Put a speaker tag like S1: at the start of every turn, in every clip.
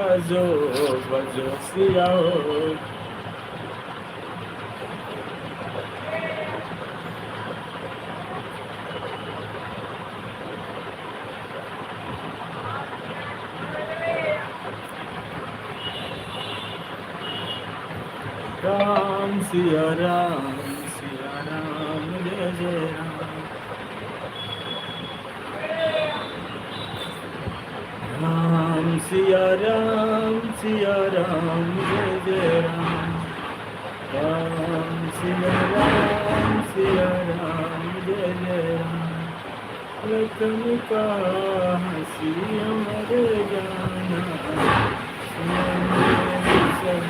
S1: भजो भजो सिया हो। राम सिया राम जय जय राम। राम सिया राम जय जय राम। राम सिया राम जय जय राम। लखन का सिया मर जाना, सब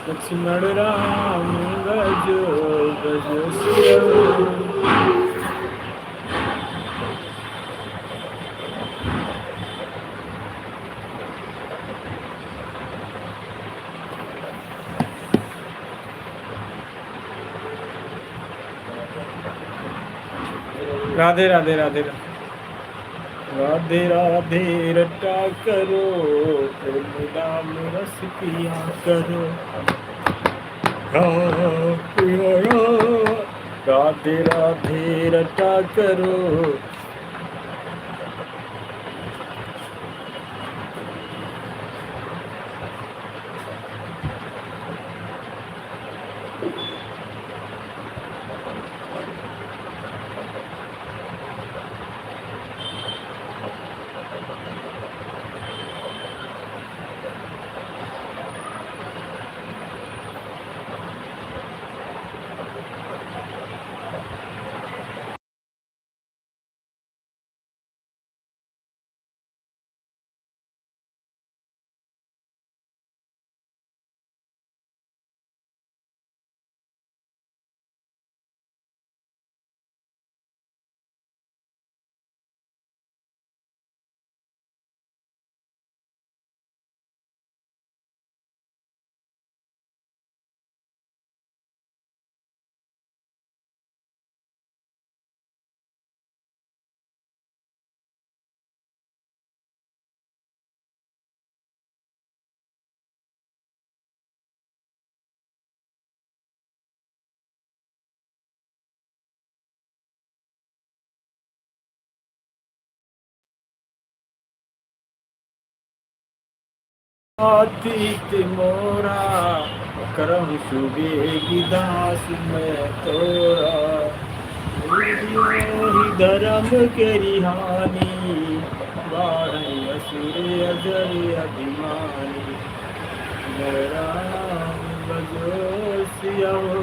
S1: लक्ष्मण राम भजो भजो सिया हो। राधे राधे राधे राधे राधे रटा करो, प्रेम नाम रस पिया करो। राधे राधे रटा करो। अतीत मोरा करम सुबेगी दास में तोरा। ही धर्म के रिहानी, बाढ़ असुर अजर अभिमानी। मेरा भजो सिया हो।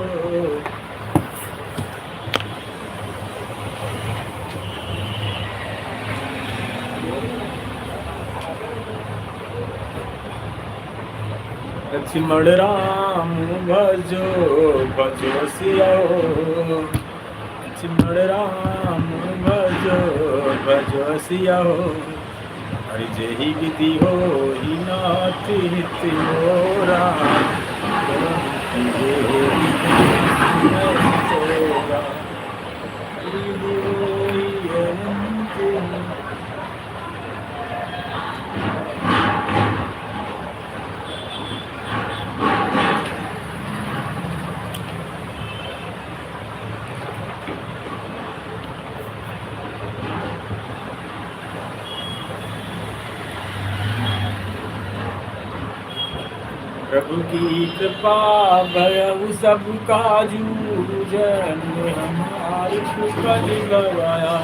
S1: लक्ष्मण राम भजो भजो सिया हो। लक्ष्मण राम भजो भजो सिया हो। हरि जही विधि हो ही नाथ हित मोरा। प्रभु की कृपा भयउ सब काजू, जन हमारी कृपा गवाया।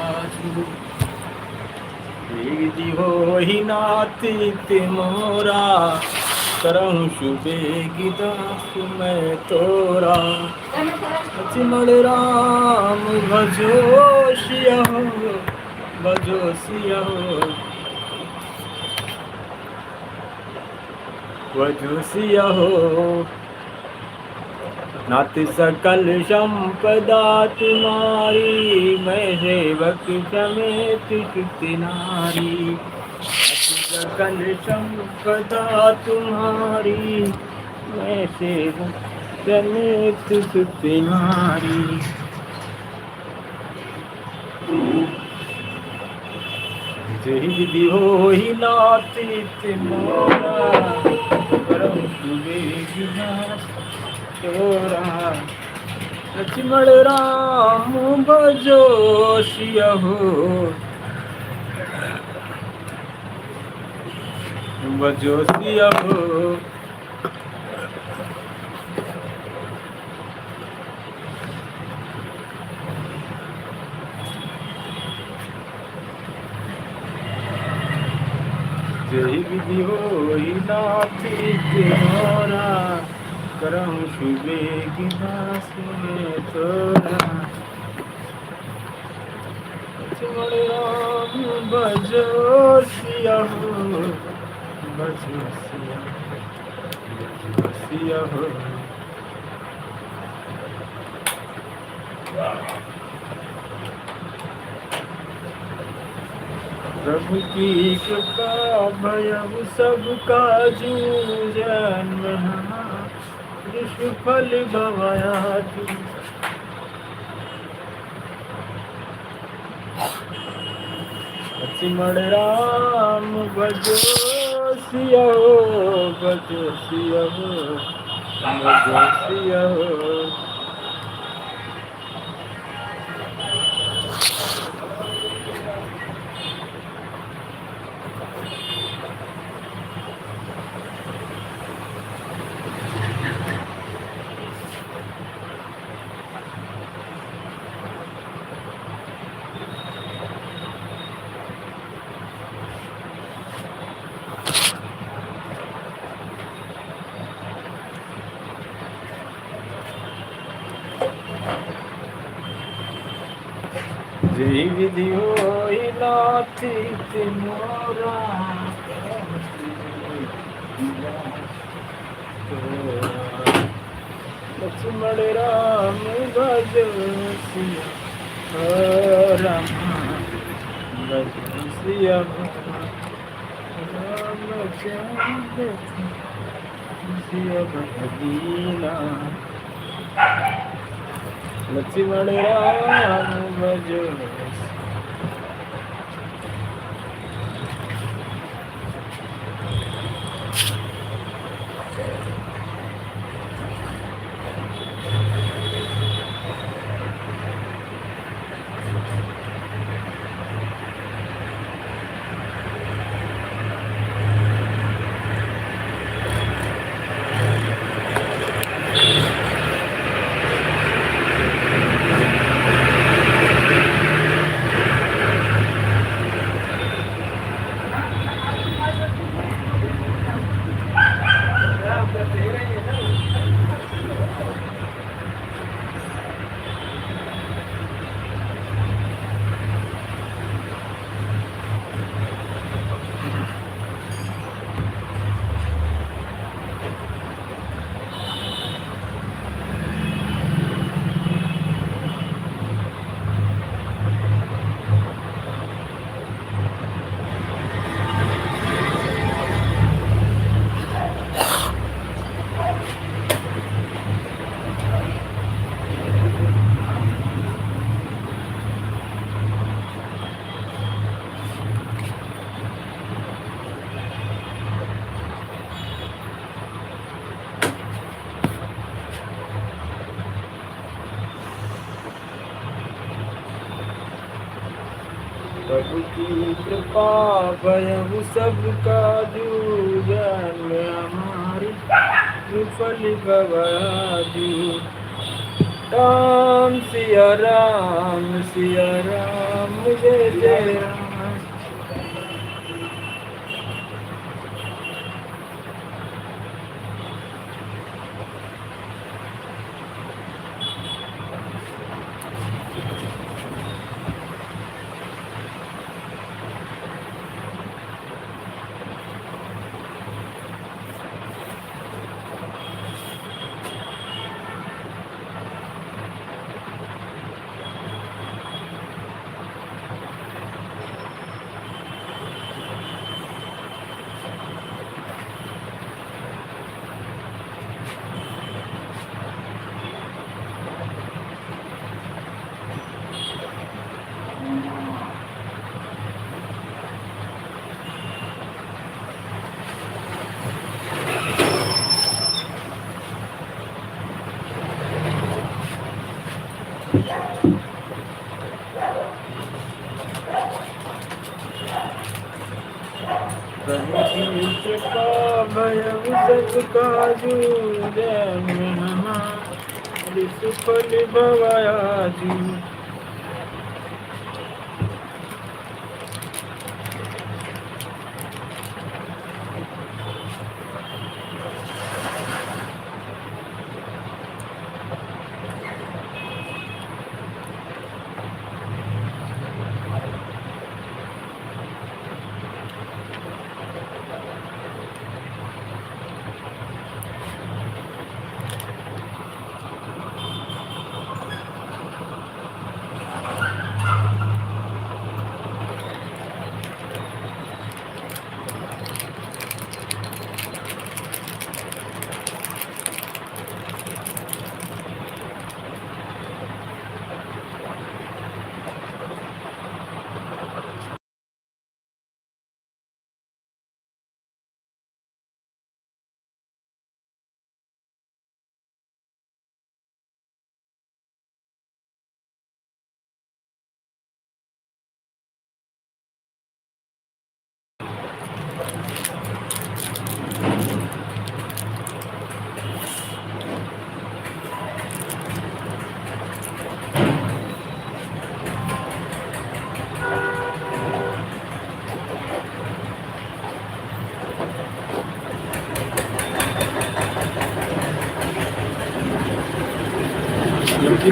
S1: विधि हो ही नाथ मोरा, करहूँ शुभेगी दास मैं तोरा। लक्ष्मण राम भजो सिया हो, भजो सिया हो। भजो सिया हो। नाथ सकल संपदा तुम्हारी, मैं सेवक समेत सुति नारी। नाथ सकल संपदा तुम्हारी, मैं सेवक समेत सुती नारी। जही विधि हो ही नातीत मोरा, परम सुबेगी नाथ तोरा। लक्ष्मण राम भजो सियहो, भजो सियहो। जही विधि हो ही नातीत मोरा, करम सुबेगी दास में तोरा। लक्ष्मण राम भजो सियहो, भजो सियहो। प्रभु की कृपा भयउ सब काजू, जन्म विश्व फल भवयाजु। लक्ष्मण राम भजो सियहो, भजो सियहो, भजो सियहो। जय विधि होई नाथित मोरा, लक्ष्मण राम भजो सिया राम, भजो सिया रामचंद्र सिया भजदीना। लक्ष्मण राम भजो। प्रभु की कृपा भयउ सब काजू, जन्म हमारी विफल भवयाजु। राम सिया राम, सिया राम, जय जय राम। प्रभु की कृपा भयउ सब काजू, जय में हमारी सुफल भवायाजू।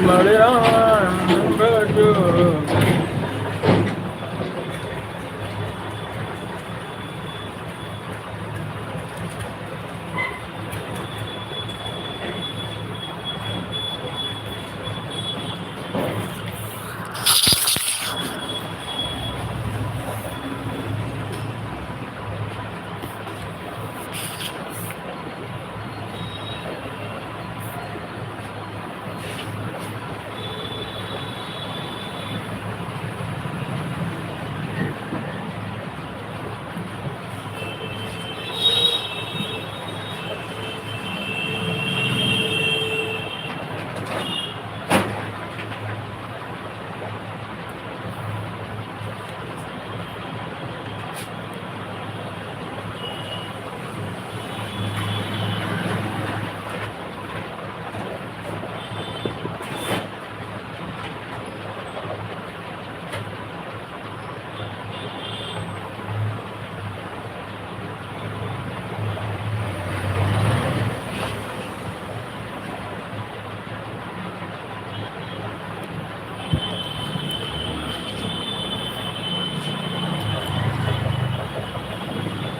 S1: Mare Ram Bhajo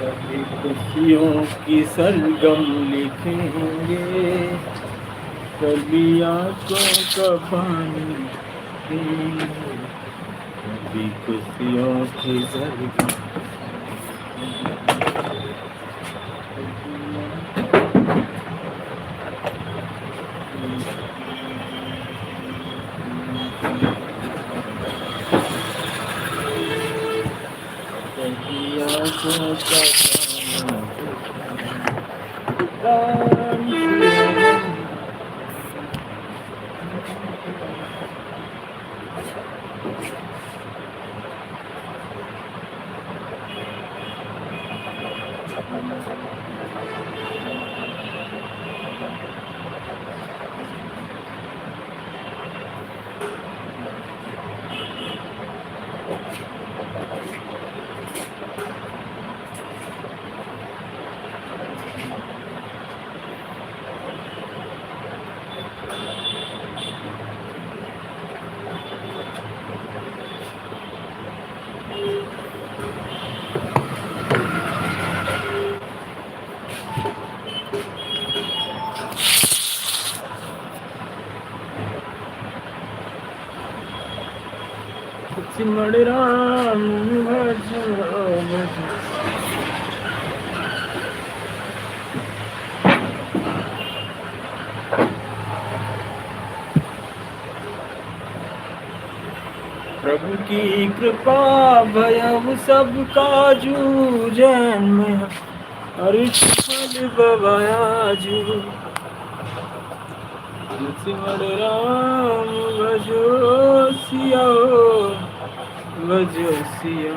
S1: कभी खुशियों की सरगम लिखेंगे, कभी आंखों का पानी पीएंगे, कभी खुशियों की सरगम कभी आंखों का पानी मरे राम भजो भजो। प्रभु की कृपा भयउ सब काजू, जैन में हरि फल बवायाजू। लक्ष्मण राम भजो सिया भजो सिया।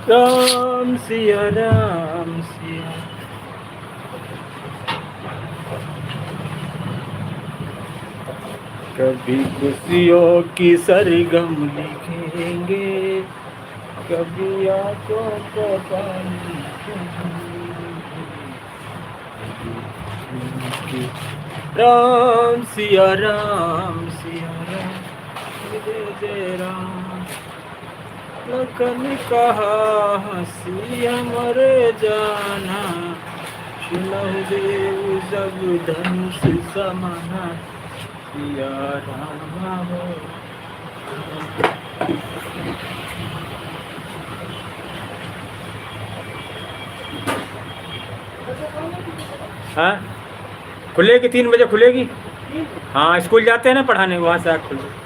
S1: राम सिया राम सिया। कभी खुशियों की सरगम लिखेंगे, कभी आंखों को पानी लिखेंगे। राम सिया राम जय जय राम। लखन कहा हंसी मरे जाना, सुनहु देव जब धनुष समाना। सिया राम हो। हाँ खुलेगी 3 बजे खुलेगी। हाँ स्कूल जाते हैं ना पढ़ाने, वहाँ से आकर खुले।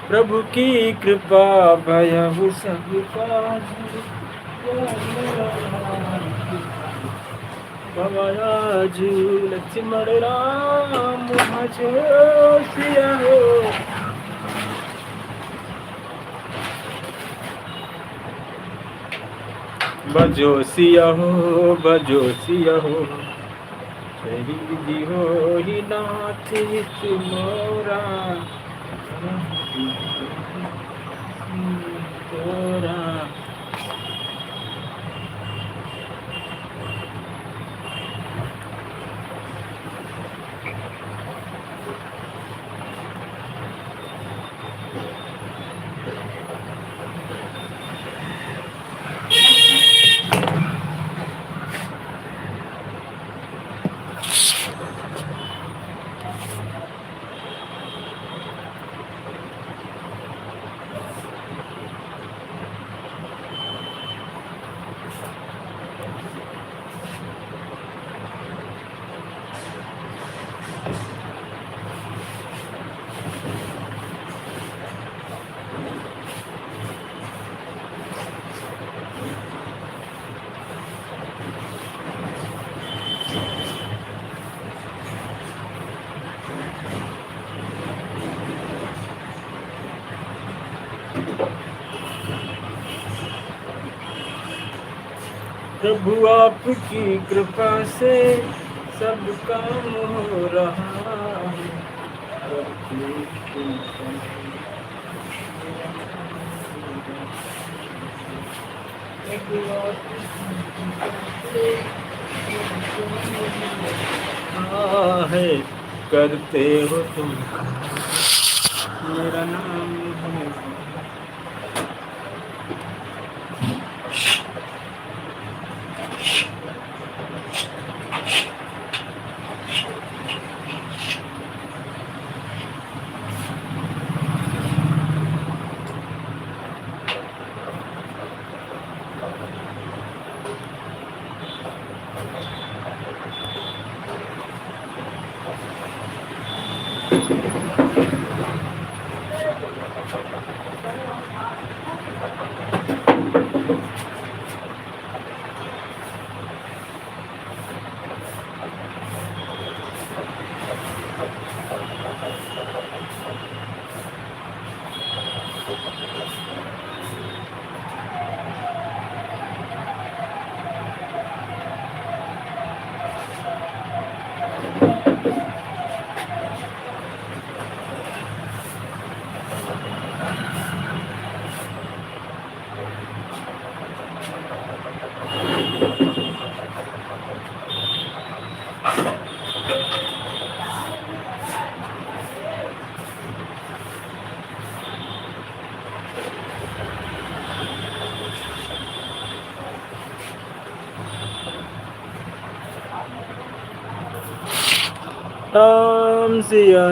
S1: प्रभु की कृपा भयहु सब काज, भवराजु लक्ष्मण राम भजो सिया हो। भजो सिया हो भजो सिया हो। शहीद हो ही नाथ तुमोरा, तोरा। प्रभु आपकी कृपा से सब काम हो रहा है। है करते हो तुम, मेरा नाम है।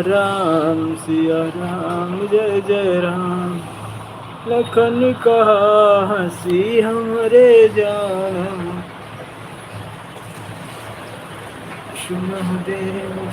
S1: राम सिया राम जय जय राम। लखन कहा हंसी हमरे जान। सुनह देव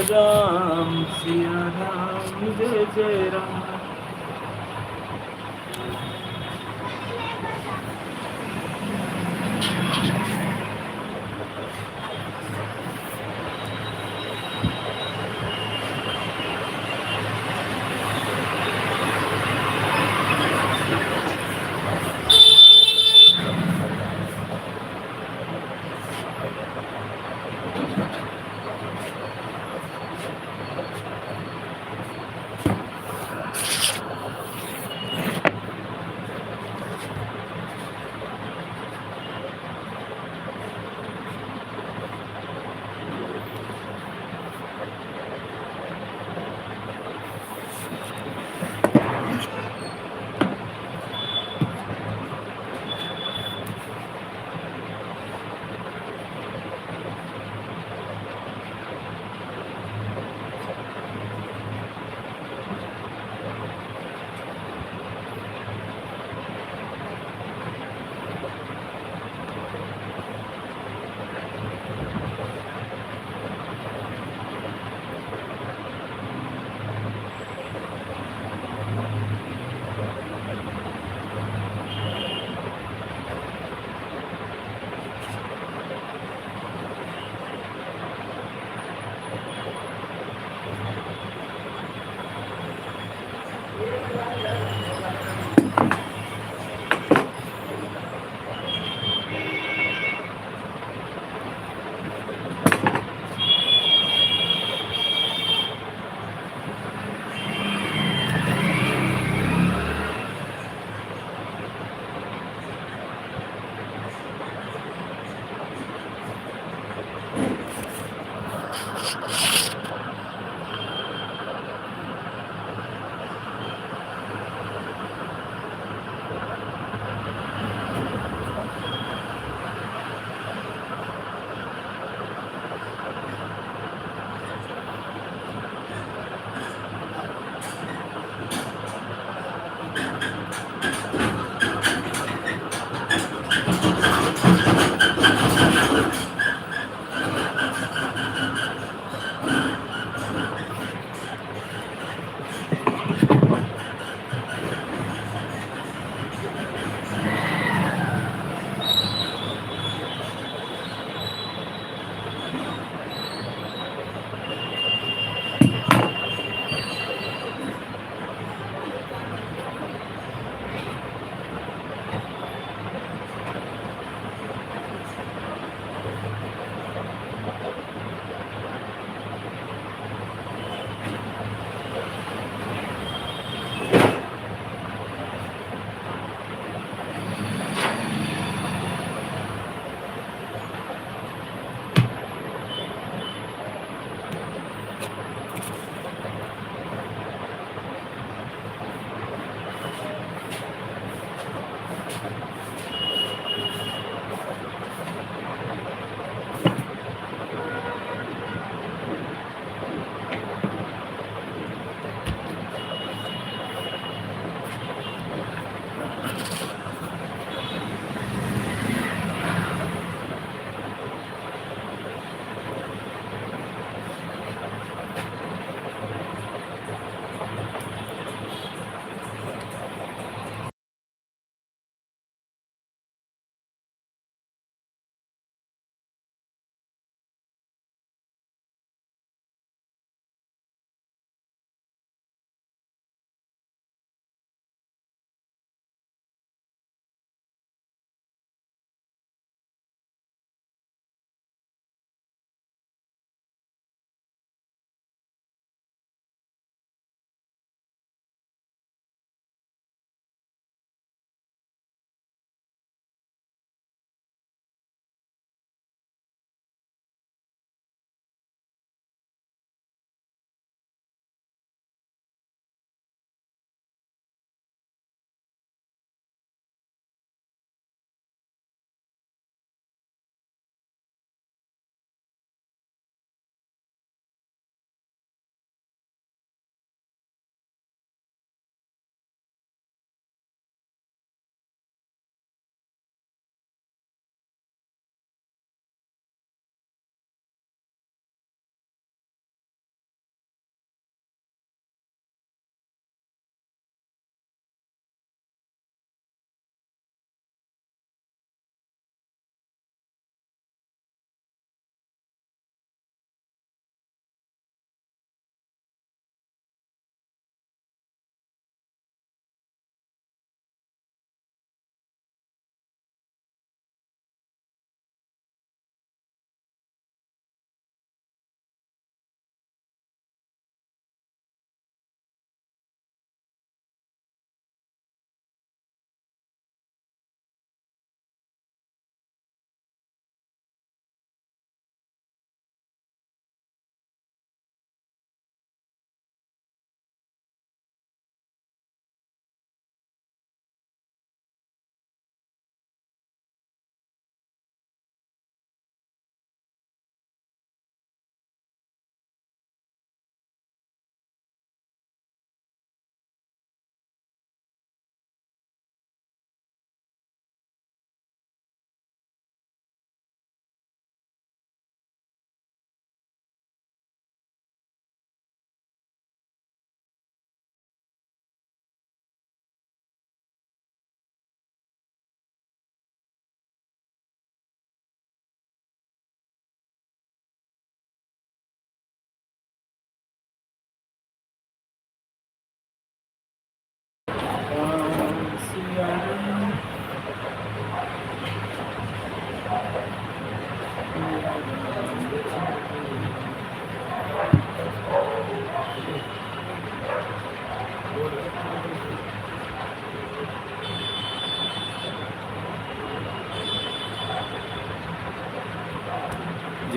S1: राम सिया राम जय जय राम।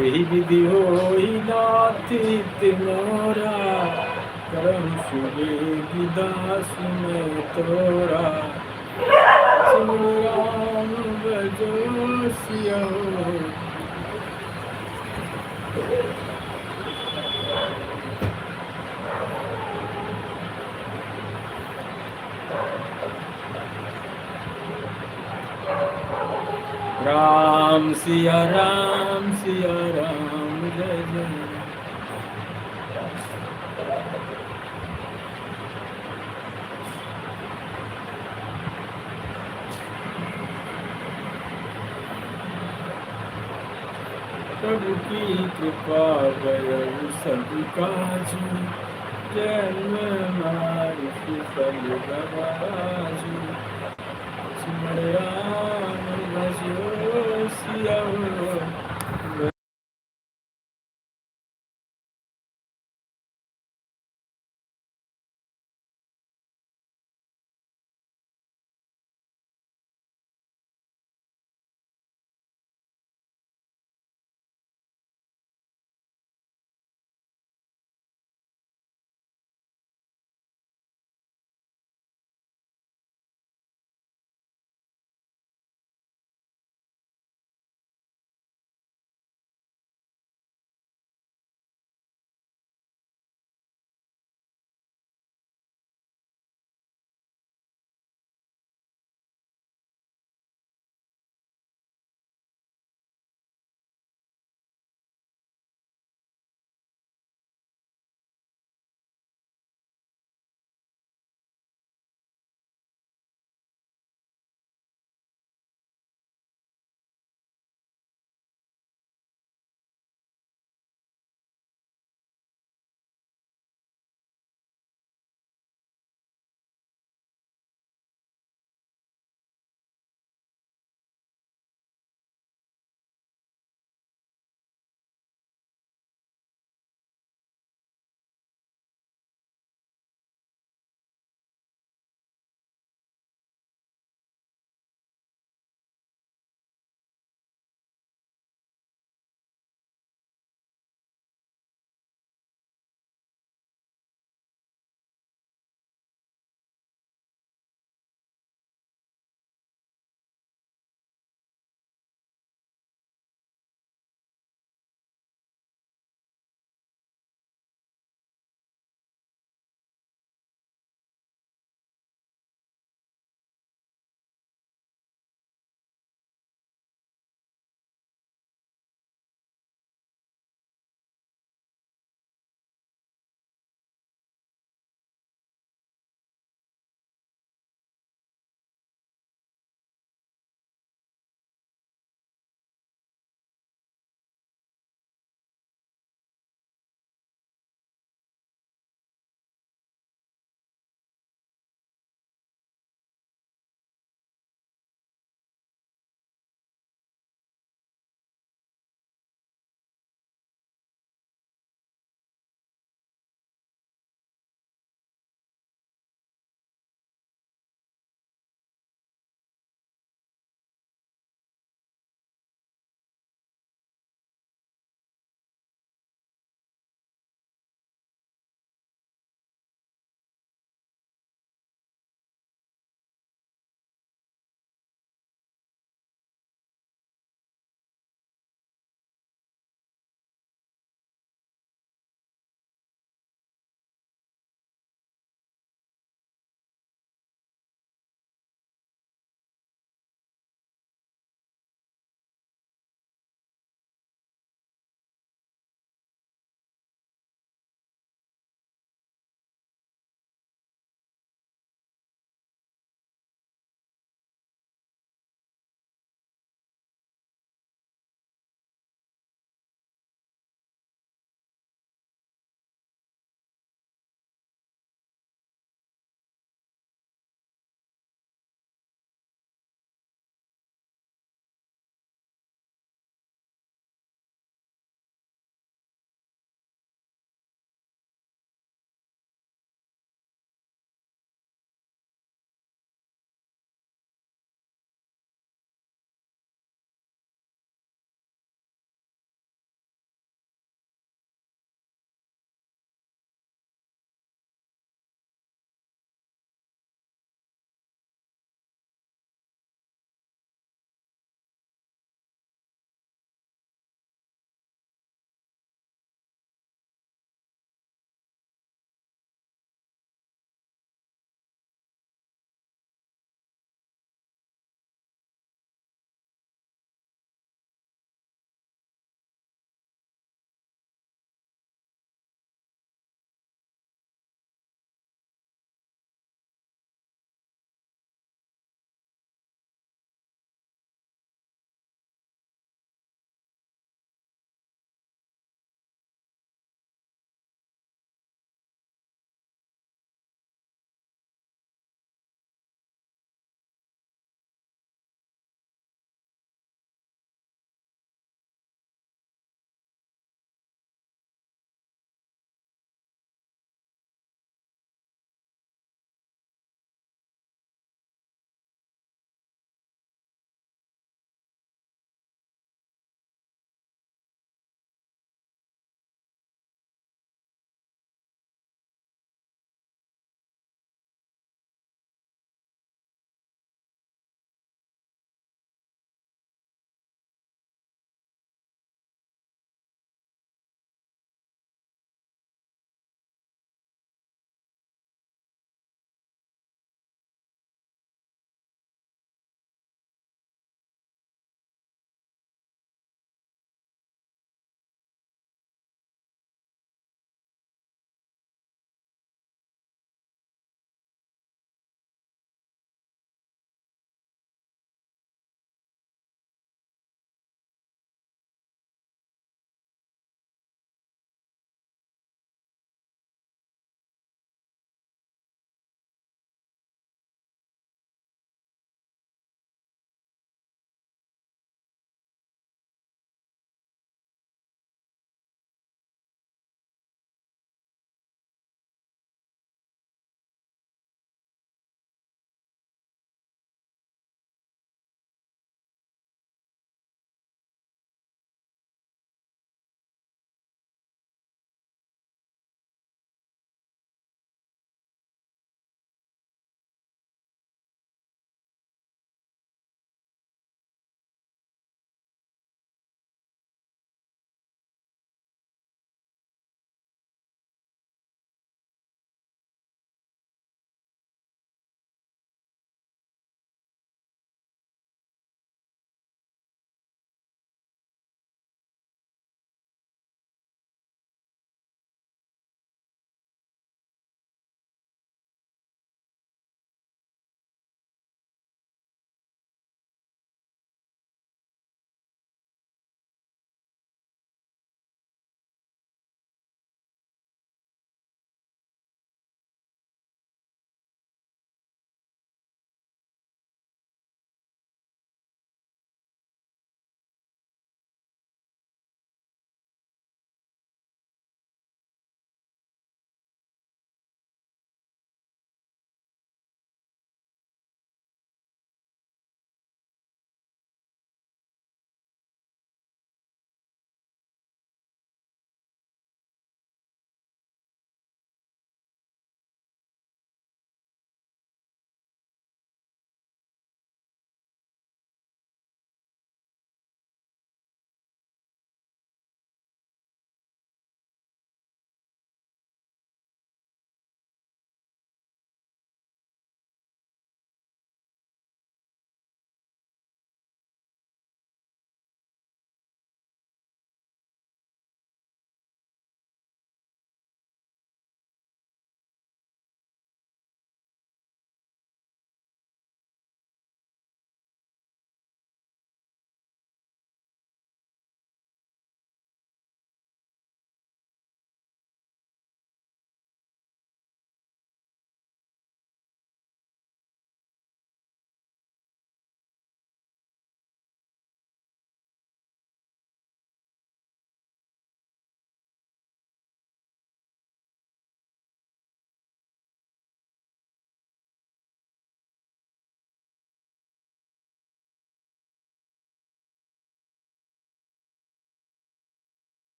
S1: यही विधि होई नाथी तिनोरा, करम सुबेगी दास में तोरा। सुन राम बजो सिया हो। राम सिया राम, जय जय राम। प्रभु की कृपा गयउ सब काजू, जन्म हमारी कुशल गवाजू। सिमर राम भजो सिया हो।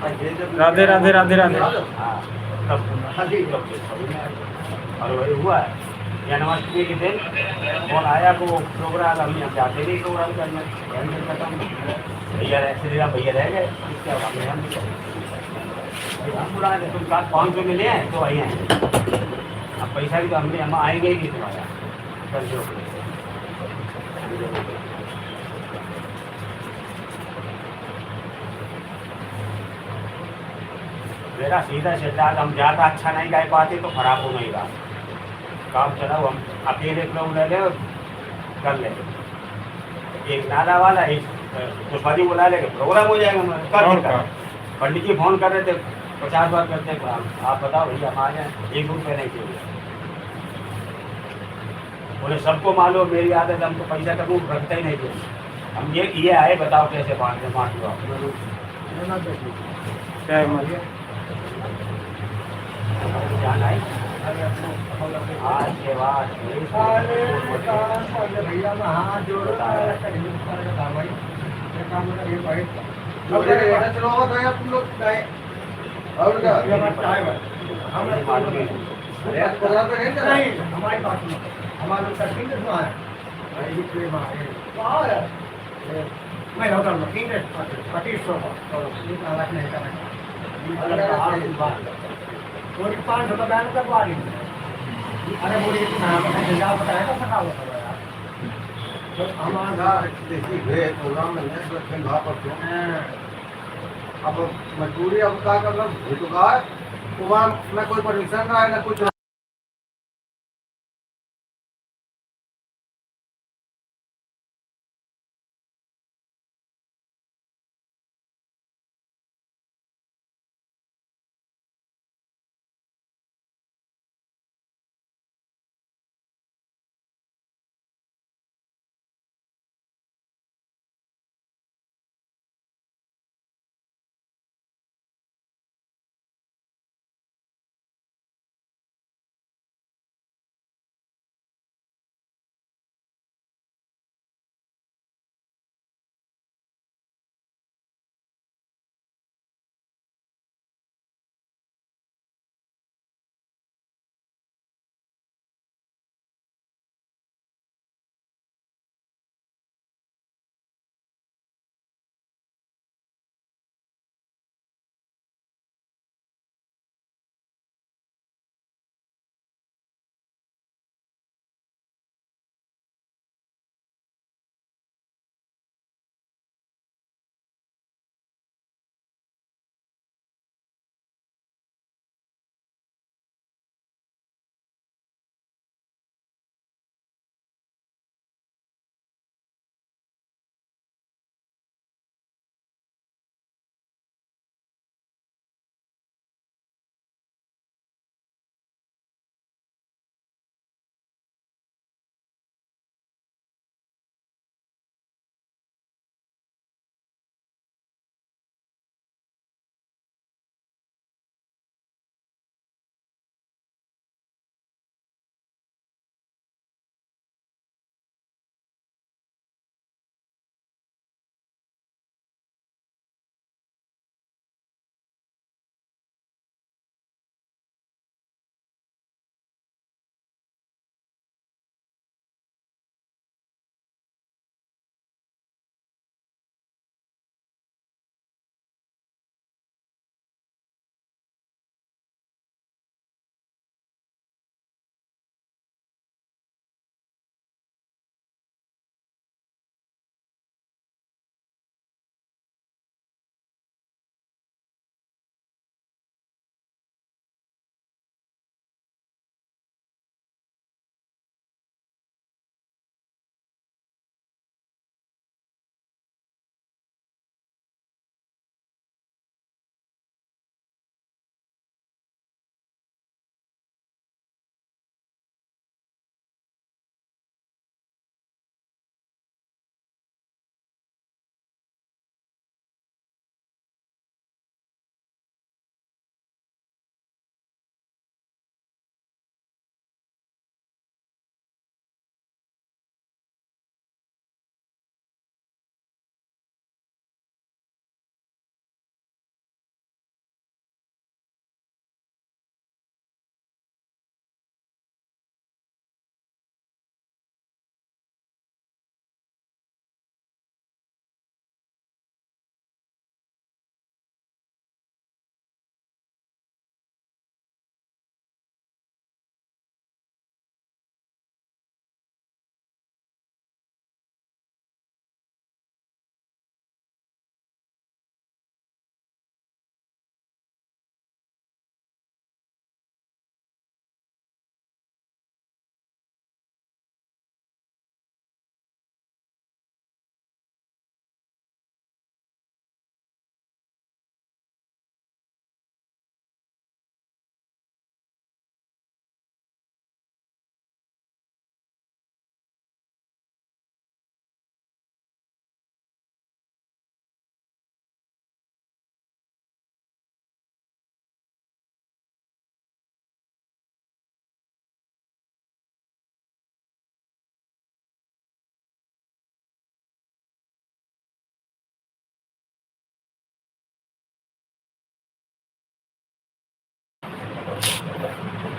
S1: राधे राधे राधे राधे।
S2: हाँ तब और वही हुआ है जन्माष्टमी के दिन फोन आया को प्रोग्राम हम जाते नहीं प्रोग्राम करने कैंसिल खत्म भैया श्री राम भैया रह गए इसके बाद हम हम बुलाए थे तुम 500 मिले हैं तो आई हैं अब पैसा भी तो हमने हम आएंगे ही नहीं तुम्हारा कर दो मेरा सीधा सिद्धांत हम ज़्यादा अच्छा नहीं गा पाते तो खराब हो नहीं रहा काम चलाओ हम अकेले लोग ले ले कर ले एक नाला वाला एक पुष्पाजी बुला लेंगे प्रोग्राम हो जाएगा कर देगा पंडित जी फोन कर रहे थे 50 बार करते हैं आप बताओ भैया हम आ जाए ₹1 नहीं चाहिए उन्हें सबको मालूम मेरी आदत हमको पैसा का मुँह रखते ही नहीं थे हम ये आए बताओ कैसे बांट दो जाना है आज के बाद
S3: भैया में हाथ जोड़ चलो तुम लोग गए और हमारी बात हमारे लोग किंग है मैं होटल में किंग 2500 नहीं करना थोड़ी 500 का बैन करवा दी अरे बोली इतना जा बताया तो फटा हुआ था यार तो हमारा देखिए प्रोग्राम में अब मजबूरी अब क्या कर लो वहाँ ना कोई परमिशन ना है ना कुछ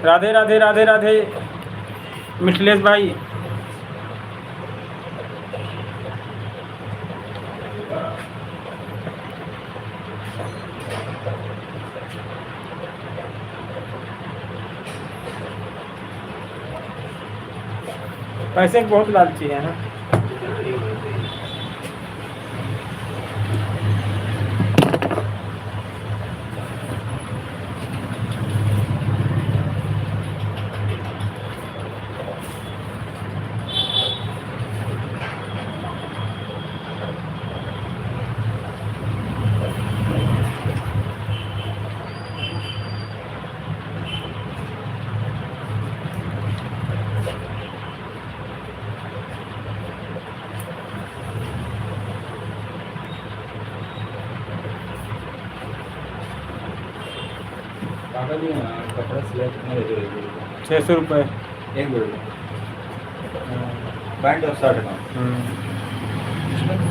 S1: राधे राधे राधे राधे मिथिलेश भाई। पैसे के बहुत लालची है ना।
S4: कपड़ा सिलाई कितना लेते हो?
S1: 600 रुपये।
S4: एक जोड़ी पैंट और शर्ट का इसमें तो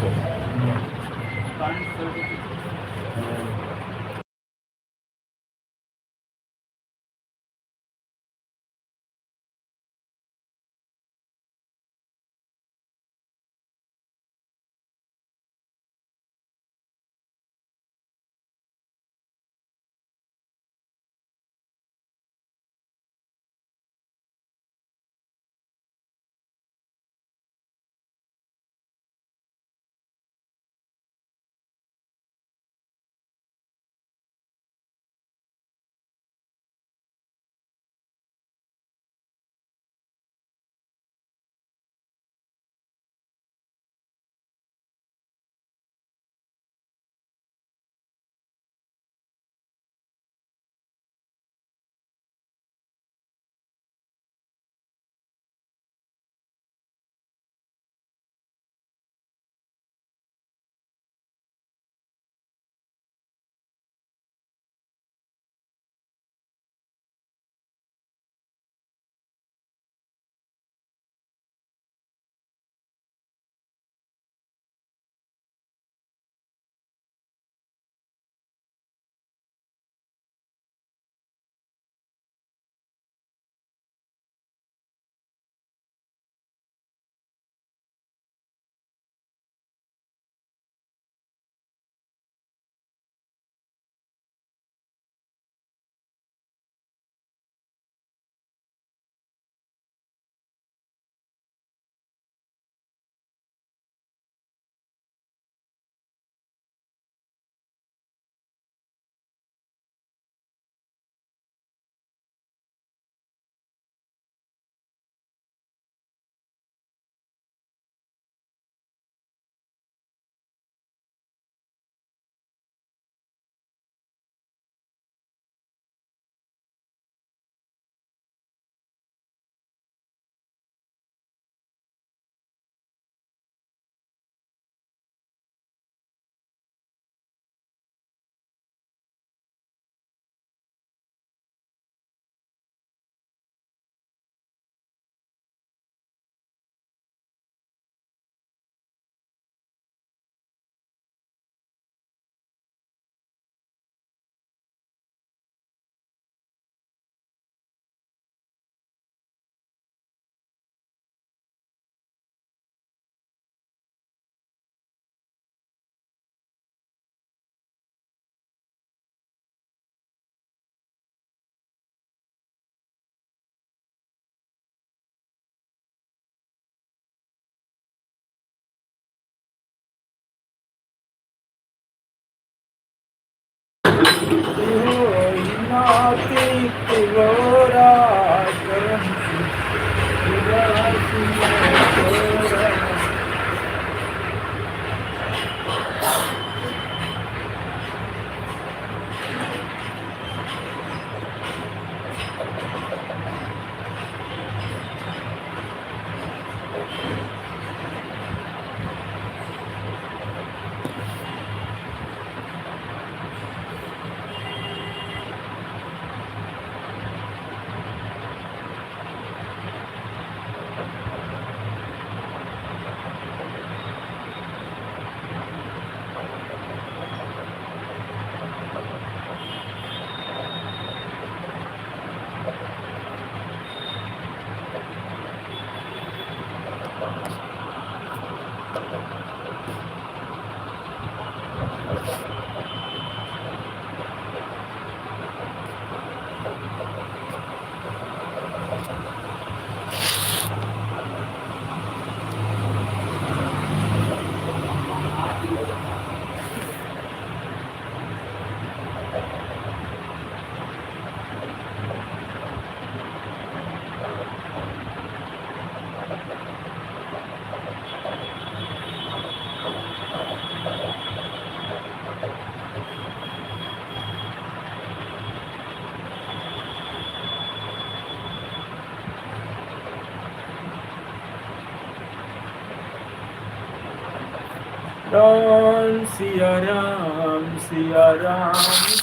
S1: राम सिया राम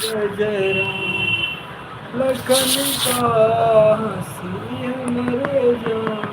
S1: जय जय राम लखन का सिया मरे जान।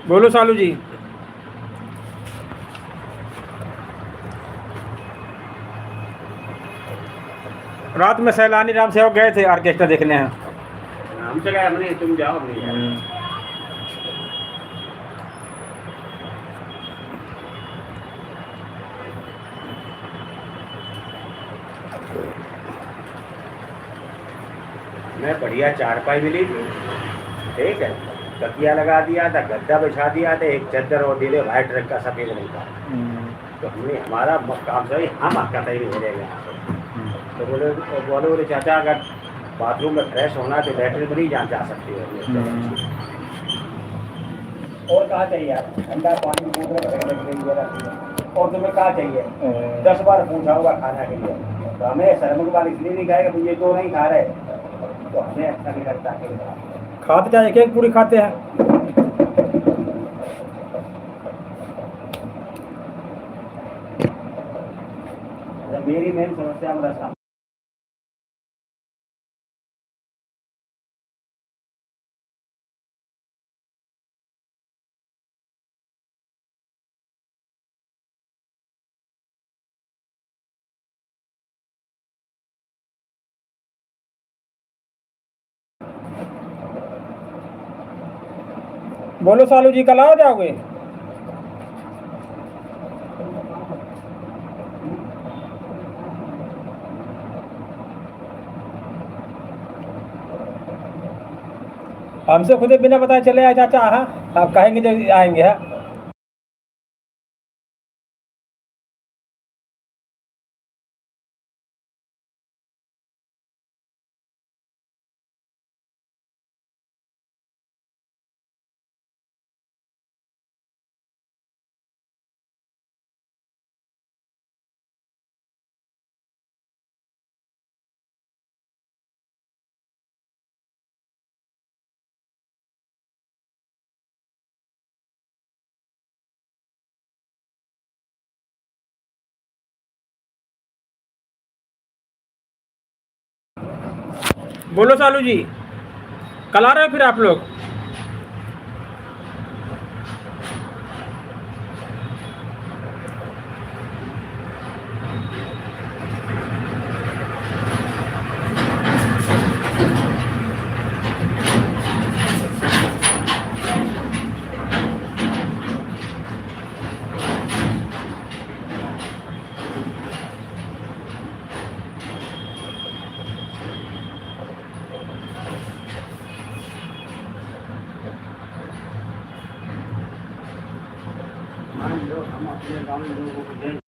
S1: बोलो सालू जी। रात में सैलानी राम सेवक गए थे ऑर्केस्ट्रा देखने हैं।
S2: हम चले हमने, तुम जाओ अपनी जाओ। मैं बढ़िया चारपाई मिली थी, ठीक है, तकिया लगा दिया था, गद्दा बिछा दिया था, एक चादर और दिले वाइट रंग का सफेद रंग का। तो हमने हमारा काम सही, हम आपका तैयारी हो जाएगा यहाँ पे। तो बोले चाचा अगर बाथरूम में फ्रेश होना तो लेटरिन में नहीं जा सकती हो। और कहाँ चाहिए आप? ठंडा पानी और तुम्हें कहाँ चाहिए? 10 बार पूछा होगा खाना के लिए, तो हमें शर्म की बात इसलिए नहीं खाएगा, ये तो नहीं खा रहे, तो हमें अच्छा नहीं लगता।
S1: खाते जाए, एक पूरी खाते हैं।
S2: मेरी मेन समस्या मेरा
S1: बोलो सालू जी, कल आ जाओगे? हमसे खुद ही बिना बताए चले आए चाचा। हाँ, आप कहेंगे जो आएंगे। हाँ, बोलो सालू जी, कल आ रहे हैं फिर आप लोग?
S2: हम अपने गाँव में लोगों को दें।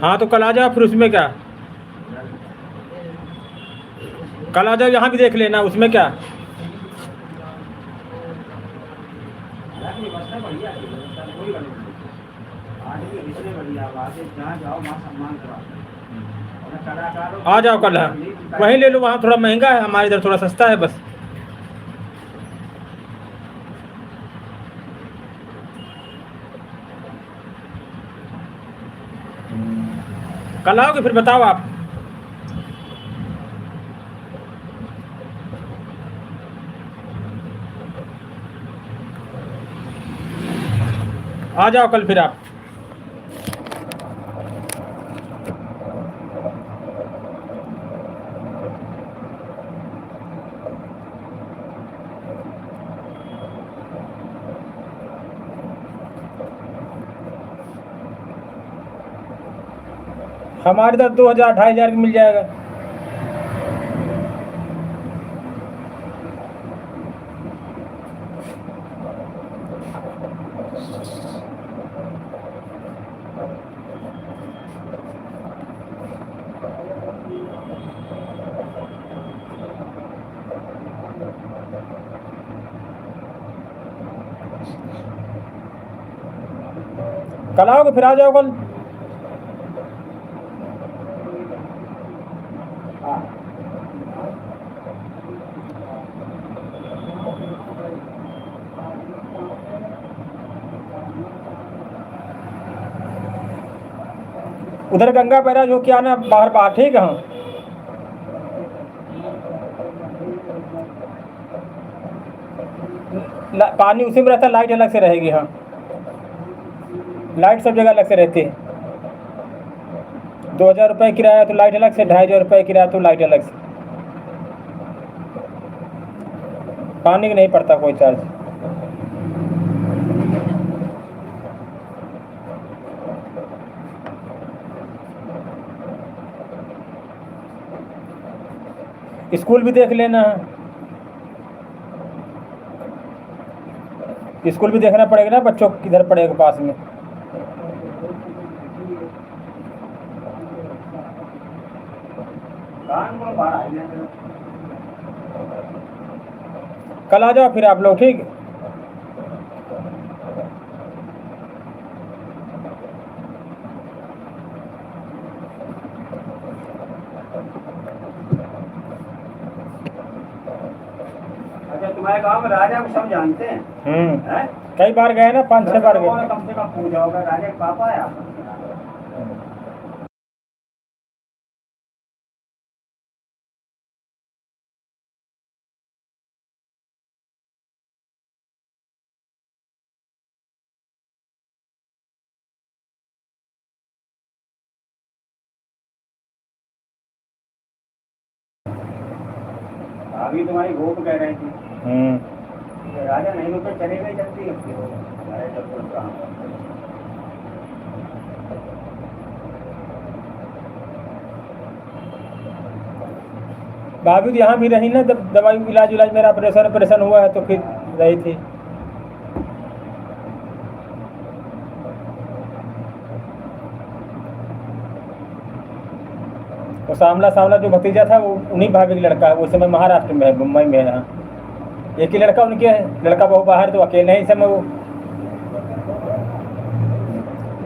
S1: हाँ, तो कल आ जाओ फिर, उसमें क्या? कल आ जाओ, यहाँ भी देख लेना, उसमें क्या? आ जाओ कल। हाँ, वहीं ले लो, वहाँ थोड़ा महंगा है, हमारे इधर थोड़ा सस्ता है बस। कल आओगे फिर बताओ आप। आ जाओ कल फिर आप। हमारे इधर 2000 2500 की मिल जाएगा। कल आओगे फिर? आ जाओ कल। उधर गंगा बैराज हो के आना, बाहर बाहर, ठीक है? हाँ, पानी उसी में रहता, लाइट अलग से रहेगी। हाँ, लाइट सब जगह अलग से रहती है। 2000 रुपये किराया तो लाइट अलग से, 2500 रुपये किराया तो लाइट अलग से। पानी का नहीं पड़ता कोई चार्ज। स्कूल भी देख लेना, स्कूल भी देखना पड़ेगा ना, बच्चों किधर पड़ेगा पास में। कल आ जाओ फिर आप लोग, ठीक।
S2: अच्छा, तुम्हारे गांव में राजा को सब जानते हैं? हैं?
S1: कई बार गए ना, 5-6 बार गए।
S2: कम से कम पूजा होगा, राजा के पापा है आप। अभी तुम्हारी गोप कह रही थी राजा नहीं रुके चले गए जल्दी।
S1: भाभी तो यहाँ भी रही ना, जब दवाई इलाज मेरा ऑपरेशन हुआ है तो फिर रही थी। वो सामला जो भतीजा था वो उन्हीं भाभी का लड़का है। उस समय महाराष्ट्र में है, मुंबई में है। यहाँ एक ही लड़का उनके है, लड़का बहु बाहर, तो अकेले ही समय वो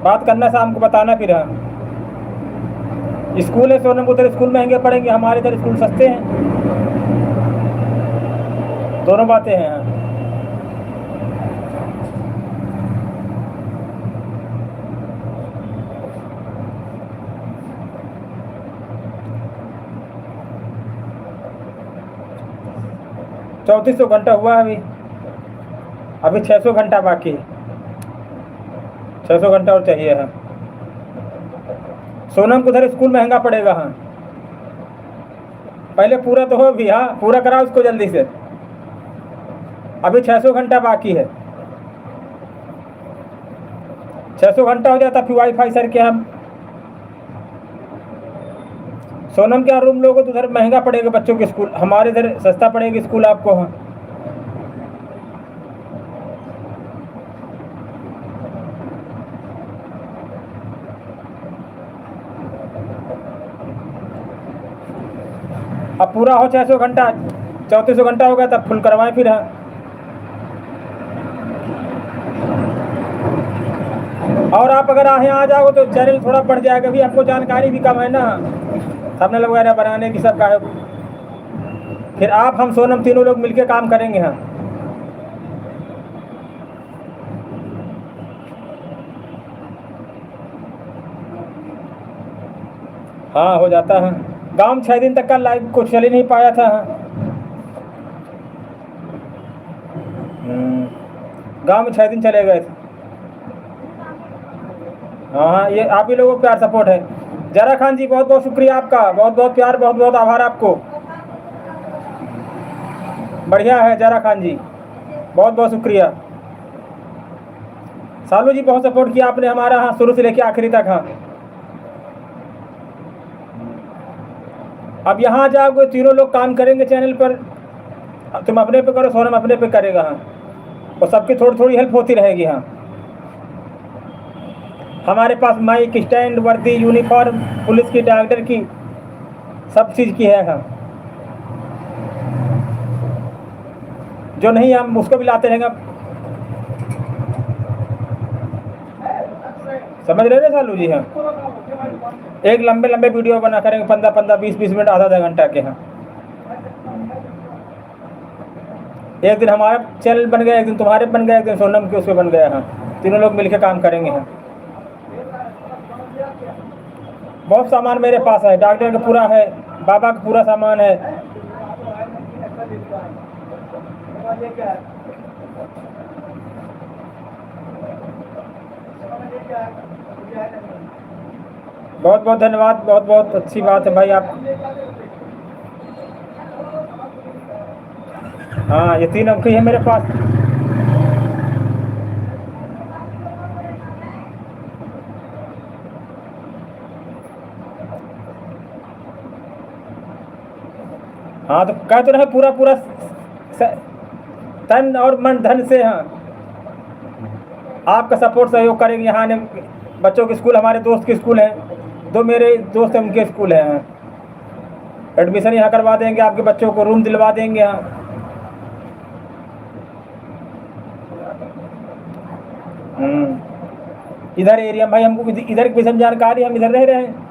S1: बात करना, शाम को बताना। फिर हाँ, स्कूल है सोनम, उधर स्कूल महंगे पड़ेंगे, हमारे इधर स्कूल सस्ते हैं। दोनों बातें हैं। हाँ, चौंतीस 3400 घंटा हुआ है अभी 600 घंटा बाकी है। 600 घंटा और चाहिए। हाँ, सोनम को उधर स्कूल महंगा पड़ेगा। हाँ, पहले पूरा तो हो भी। हाँ, पूरा कराओ उसको जल्दी से, अभी 600 घंटा बाकी है। 600 घंटा हो जाता फिर वाईफाई सर के हम सोनम के यहाँ रूम लोगों तो उधर महंगा पड़ेगा बच्चों के स्कूल, हमारे इधर सस्ता पड़ेगा स्कूल आपको। हाँ, अब पूरा हो 600 घंटा, 3400 घंटा हो गया तब फुल करवाएं फिर। हाँ, और आप अगर यहाँ आ जाओ तो चैनल थोड़ा बढ़ जाएगा, भी आपको जानकारी भी कम है ना, थंबनेल वगैरह बनाने की सब का है। फिर आप हम सोनम तीनों लोग मिलके काम करेंगे। हाँ, हाँ हो जाता है। गांव में 6 दिन तक का लाइव कुछ चल ही नहीं पाया था। गांव में 6 दिन चले गए थे। हाँ, ये आप ही लोगों को प्यार सपोर्ट है। जरा खान जी बहुत बहुत शुक्रिया आपका, बहुत बहुत प्यार, बहुत बहुत आभार आपको। बढ़िया है जरा खान जी, बहुत बहुत शुक्रिया। सालू जी बहुत सपोर्ट किया आपने हमारा, हाँ शुरू से लेके आखिरी तक। हाँ, अब यहाँ जाओगे तीनों लोग काम करेंगे चैनल पर, तुम अपने पे करो, सोनम अपने पे करेगा। हाँ, और सबकी थोड़ी थोड़ी हेल्प होती रहेगी। हाँ, हमारे पास माइक, स्टैंड, वर्दी, यूनिफॉर्म, पुलिस की, डॉक्टर की, सब चीज़ की है। हाँ, जो नहीं हम उसको भी लाते रहेंगे। समझ रहे थे सालू जी? हाँ, एक लंबे लंबे वीडियो बना करेंगे, 15-15, 20-20 मिनट, आधा घंटा के। हाँ, एक दिन हमारा चैनल बन गया, एक दिन तुम्हारे बन गया, एक दिन सोनम के उसमें बन गया। हाँ, तीनों लोग मिलकर काम करेंगे। हाँ, बहुत सामान मेरे पास है, डॉक्टर का पूरा है, बाबा का पूरा सामान है।
S3: और ये क्या है? ये क्या है? ये क्या है?
S1: बहुत बहुत धन्यवाद, बहुत बहुत अच्छी बात है भाई आप। हाँ, ये 3 अंक ही है मेरे पास। हाँ, तो कह तो रहे पूरा पूरा तन और मन धन से, हाँ, आपका सपोर्ट सहयोग करेंगे। यहाँ आने बच्चों के स्कूल, हमारे दोस्त के स्कूल हैं, 2 मेरे दोस्त हैं, उनके स्कूल हैं। एडमिशन यहाँ करवा देंगे, आपके बच्चों को रूम दिलवा देंगे यहाँ। इधर एरिया भाई, हमको इधर की विषय जानकारी, हम इधर रह रहे हैं।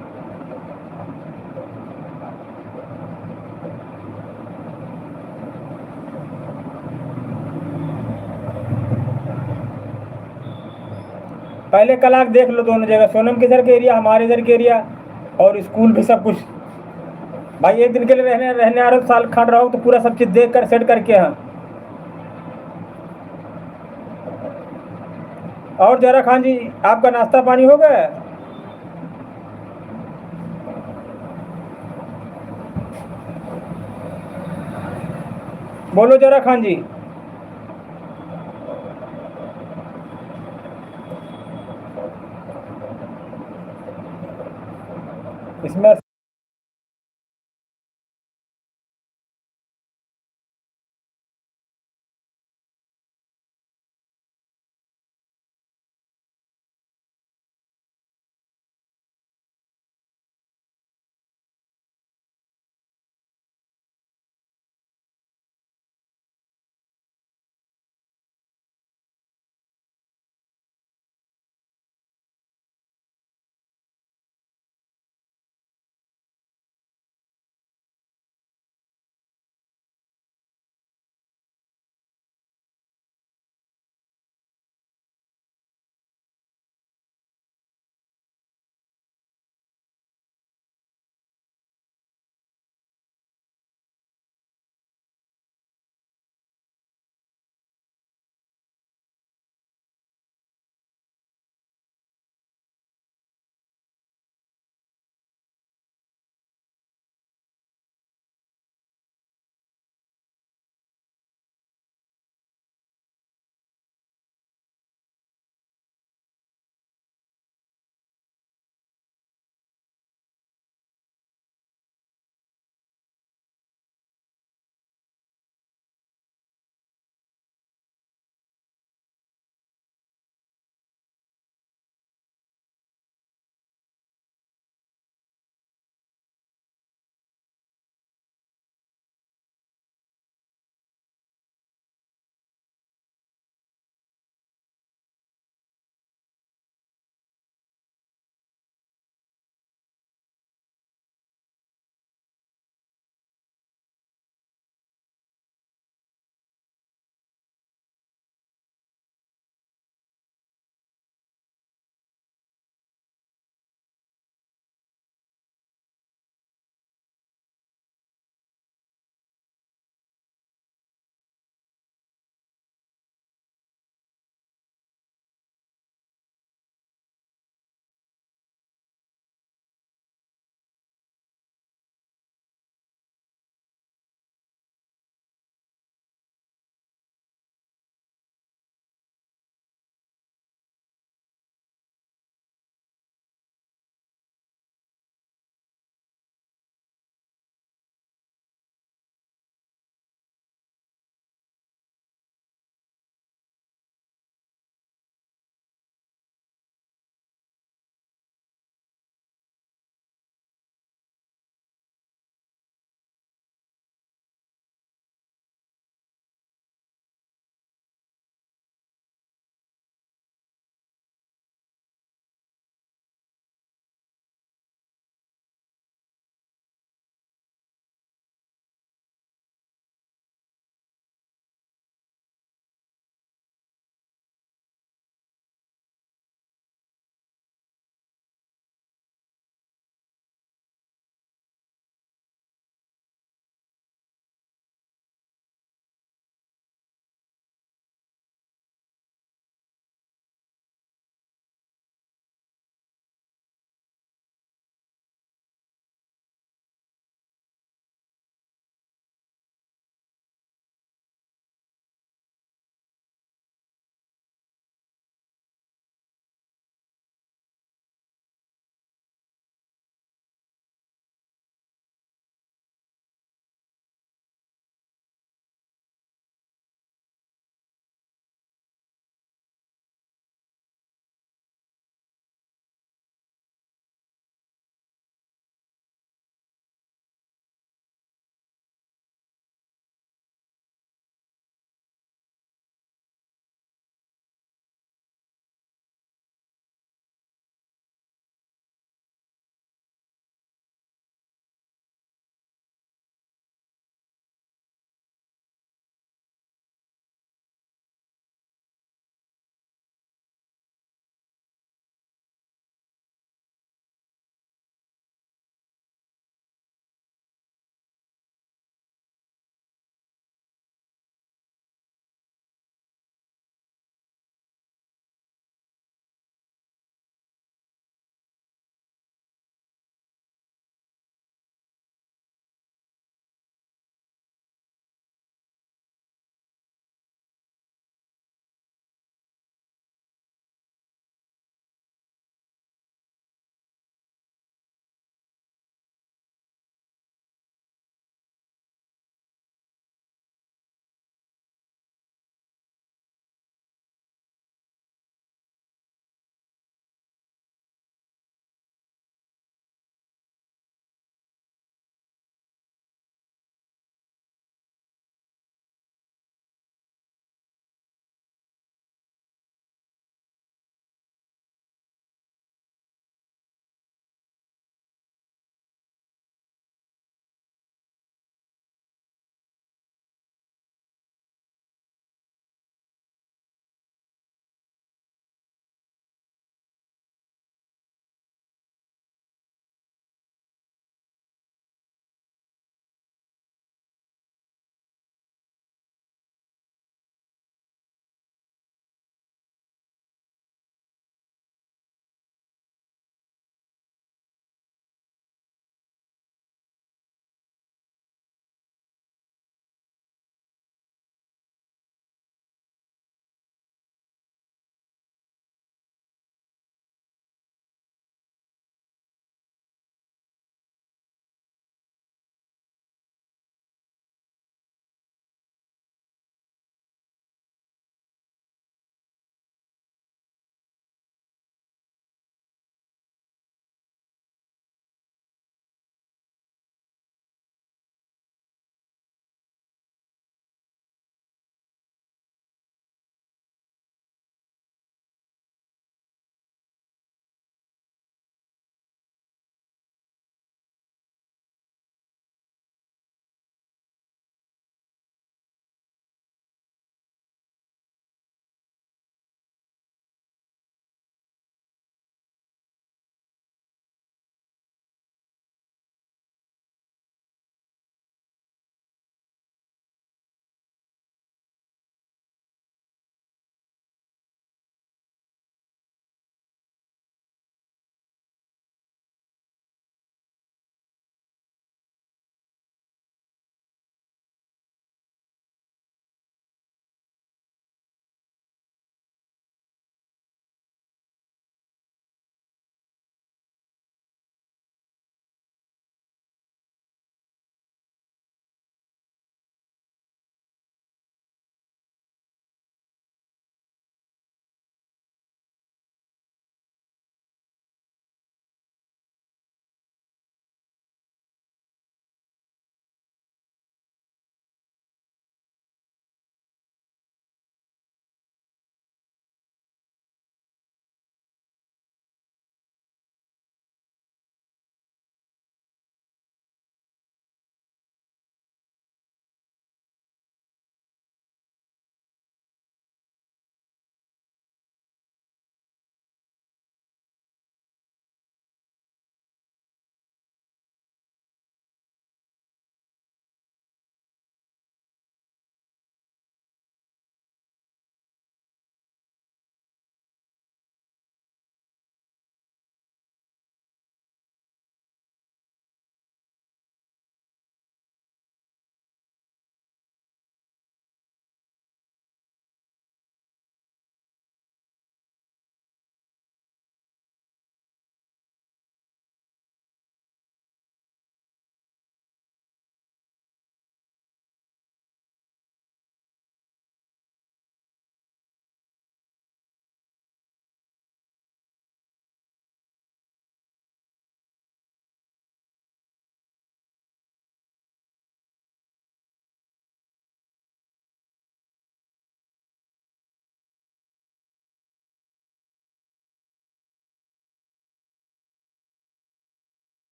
S1: पहले कल आके देख लो दोनों जगह, सोनम के इधर के एरिया, हमारे इधर के एरिया, और स्कूल भी सब कुछ। भाई एक दिन के लिए रहने रहने आ रहे हो, साल खट रहा हो, तो पूरा सब चीज़ देख कर सेट करके। हाँ, और जरा खान जी, आपका नाश्ता पानी हो गया? बोलो जरा खान जी। इसमें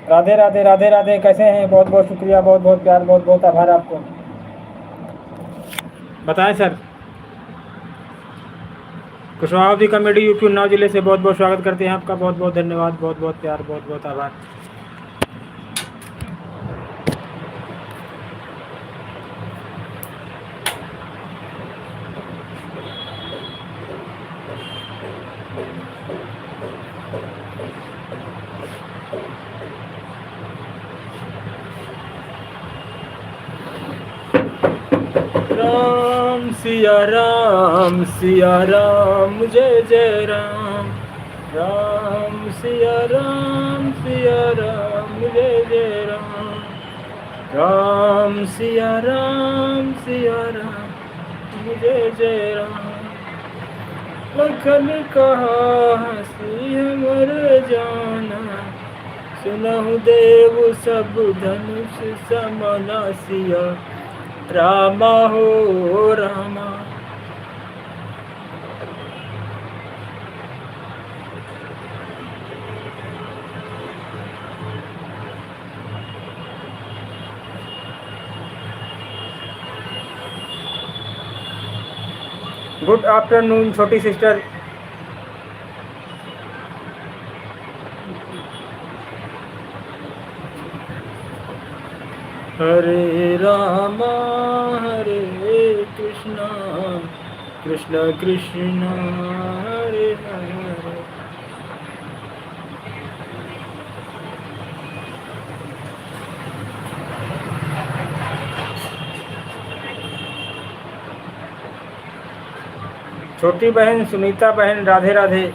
S1: राधे राधे राधे राधे। कैसे हैं? बहुत बहुत शुक्रिया, बहुत बहुत प्यार, बहुत बहुत आभार आपको। बताएं sir. Kushwaha comedy UP Unnao जिले से बहुत बहुत स्वागत करते हैं आपका। बहुत बहुत धन्यवाद, बहुत बहुत प्यार, बहुत बहुत आभार। राम सिया राम, जय जय राम। राम सिया राम, जय जय राम। राम सिया राम, जय जय राम। लखन कहा हंसी मर जाना, सुनहु देव सब धनुष समना। सिया रामा हो रामा। गुड आफ्टरनून छोटी सिस्टर। हरे रामा हरे कृष्णा, कृष्ण कृष्ण हरे हरे। छोटी बहन सुनीता बहन, राधे राधे।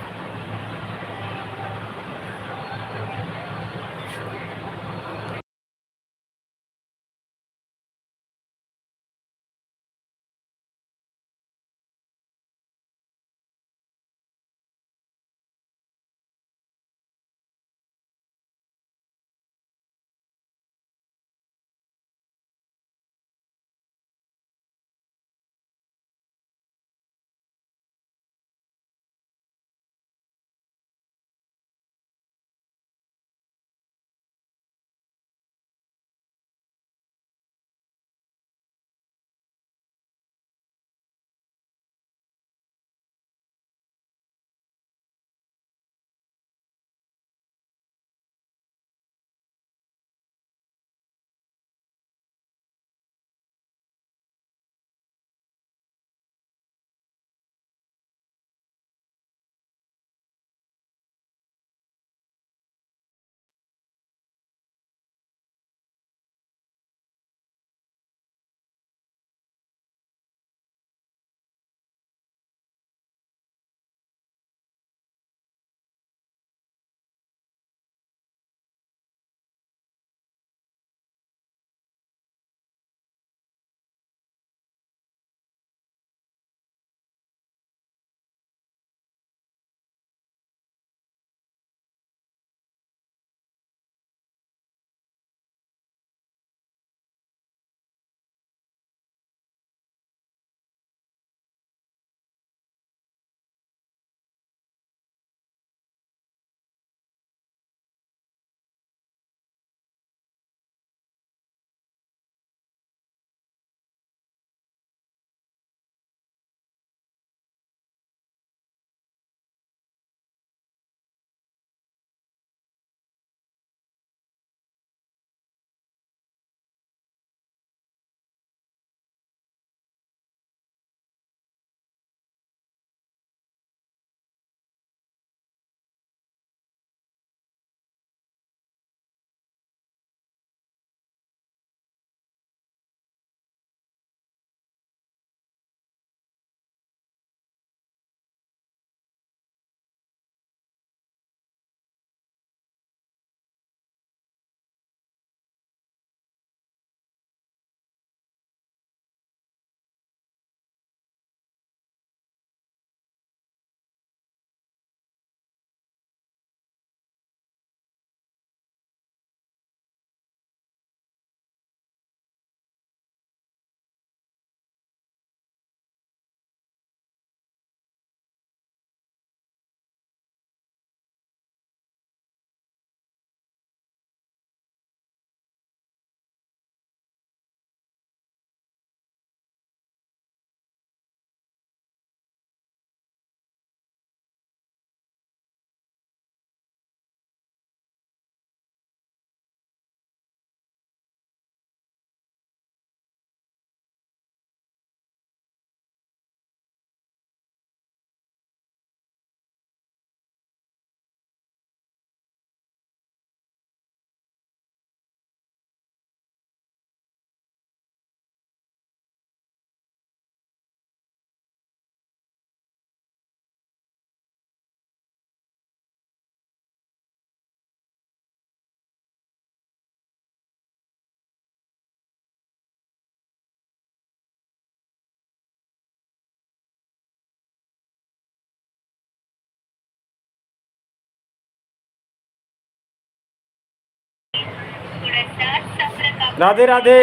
S1: राधे राधे।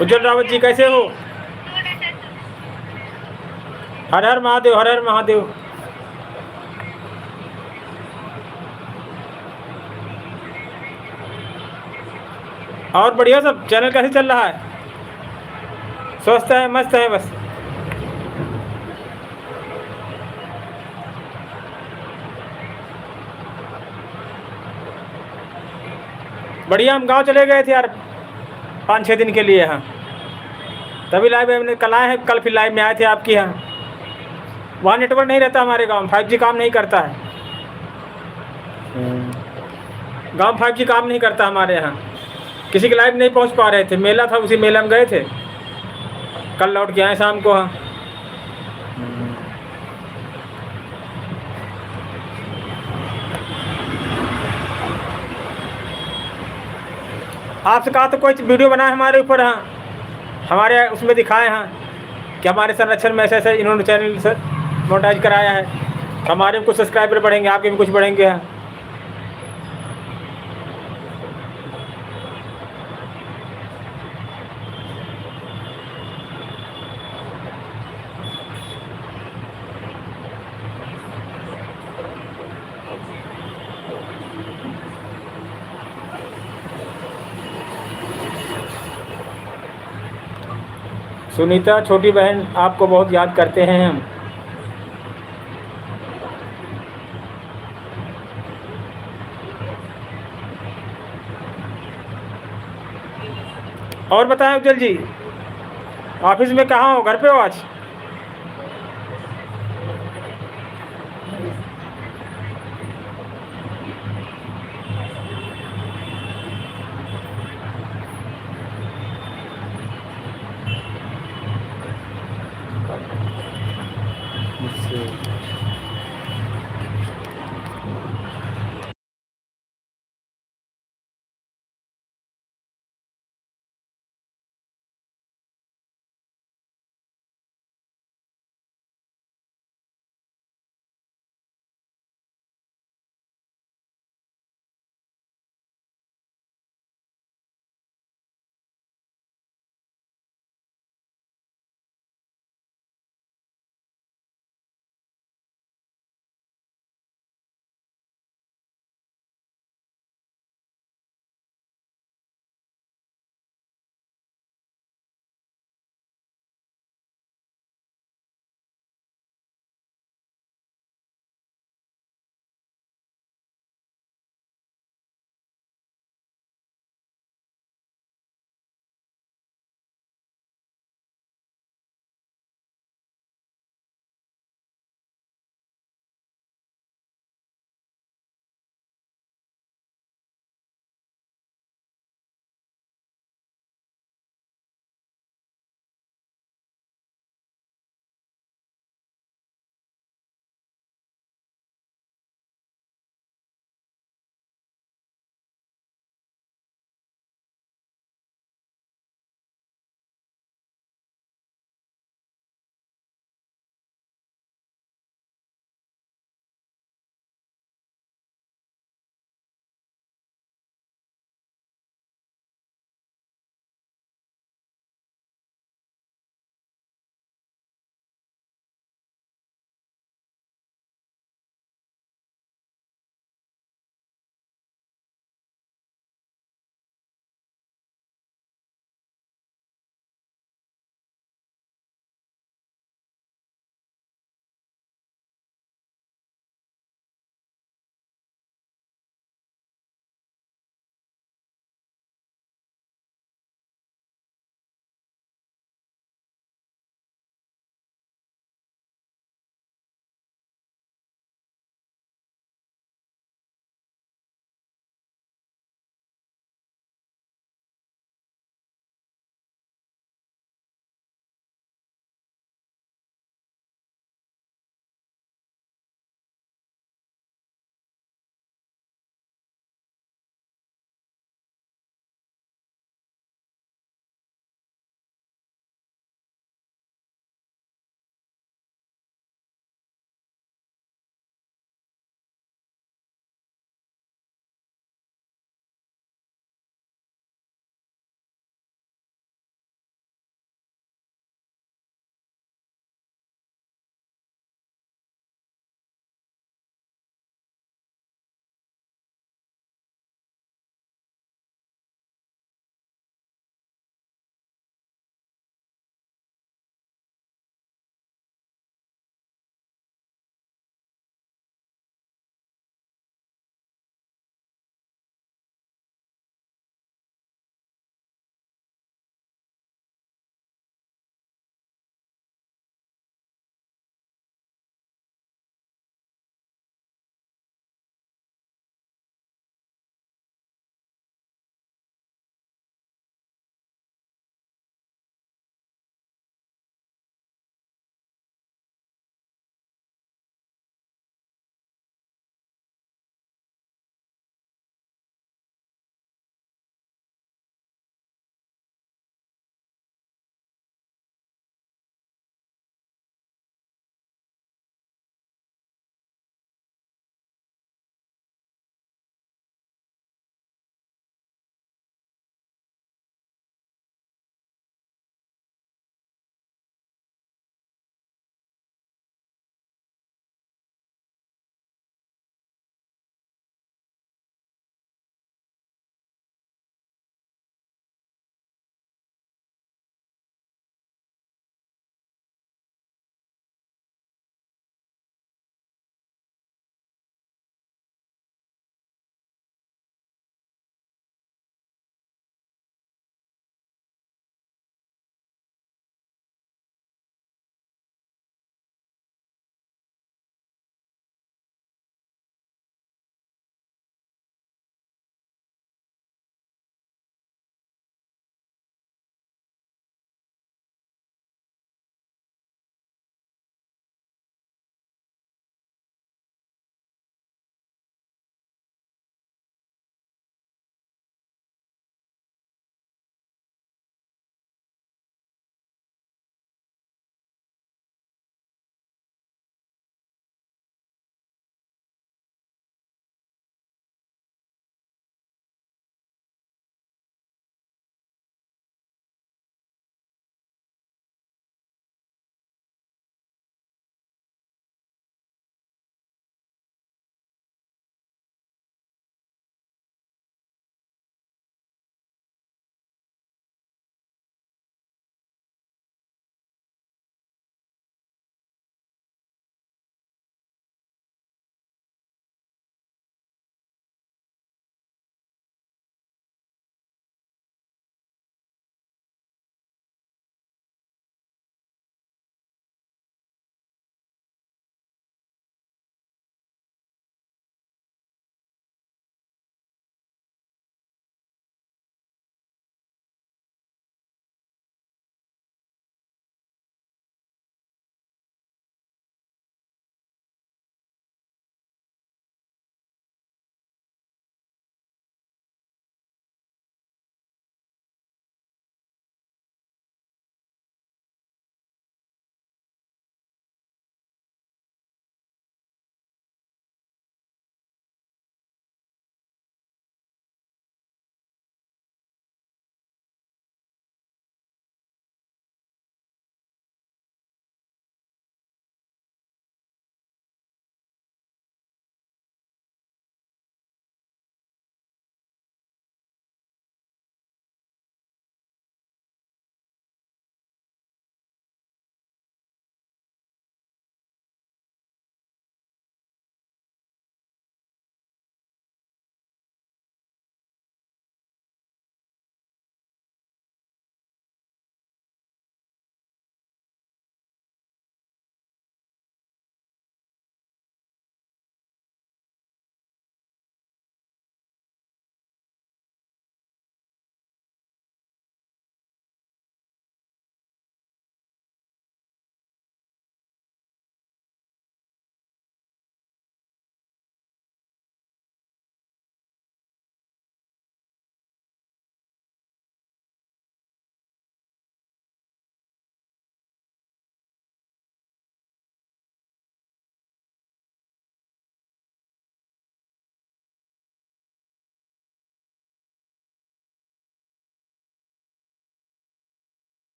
S1: उज्जवल रावत जी कैसे हो? हर हर महादेव, हर हर महादेव। और बढ़िया सब। चैनल कैसे चल रहा है? स्वस्थ है, मस्त है बस। बढ़िया। हम गांव चले गए थे यार 5-6 दिन के लिए। हाँ, तभी लाइव हमने कल आए हैं, कल फिर लाइव में आए थे आपके यहाँ। वहाँ नेटवर्क नहीं रहता हमारे गांव, 5G काम नहीं करता है। गांव 5G काम नहीं करता हमारे यहाँ। किसी के लाइव नहीं पहुँच पा रहे थे, मेला था उसी मेला में गए थे, कल लौट के आए शाम को। हाँ, आपसे कहा तो कोई वीडियो बनाए हमारे ऊपर। हाँ, हमारे उसमें दिखाए। हाँ, कि हमारे संरक्षण में ऐसे ऐसे इन्होंने चैनल से मोनेटाइज कराया है, हमारे भी कुछ सब्सक्राइबर बढ़ेंगे, आपके भी कुछ बढ़ेंगे। हाँ, सुनीता छोटी बहन, आपको बहुत याद करते हैं हम। और बताएं उज्जवल जी, ऑफिस में कहाँ हो? घर पे हो आज?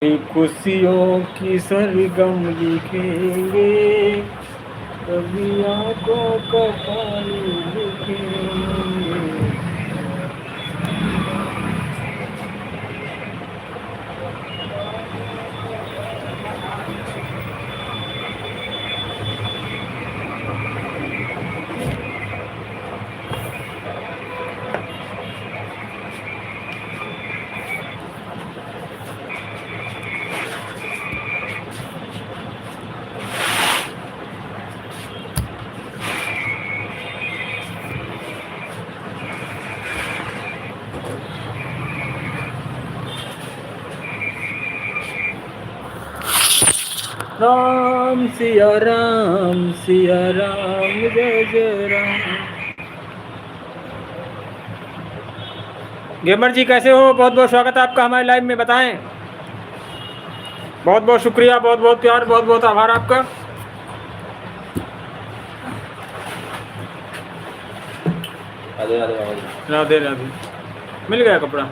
S1: खुशियों की सरगम लिखेंगे, कभी आंखों का पानी लिखेंगे। राम सिया राम जय जय राम। गेमर जी कैसे हो? बहुत बहुत स्वागत है आपका हमारे लाइव में। बताएं। बहुत बहुत शुक्रिया, बहुत बहुत प्यार, बहुत बहुत आभार आपका।
S4: राधे राधे बाबा जी।
S1: राधे राधे। मिल गया कपड़ा?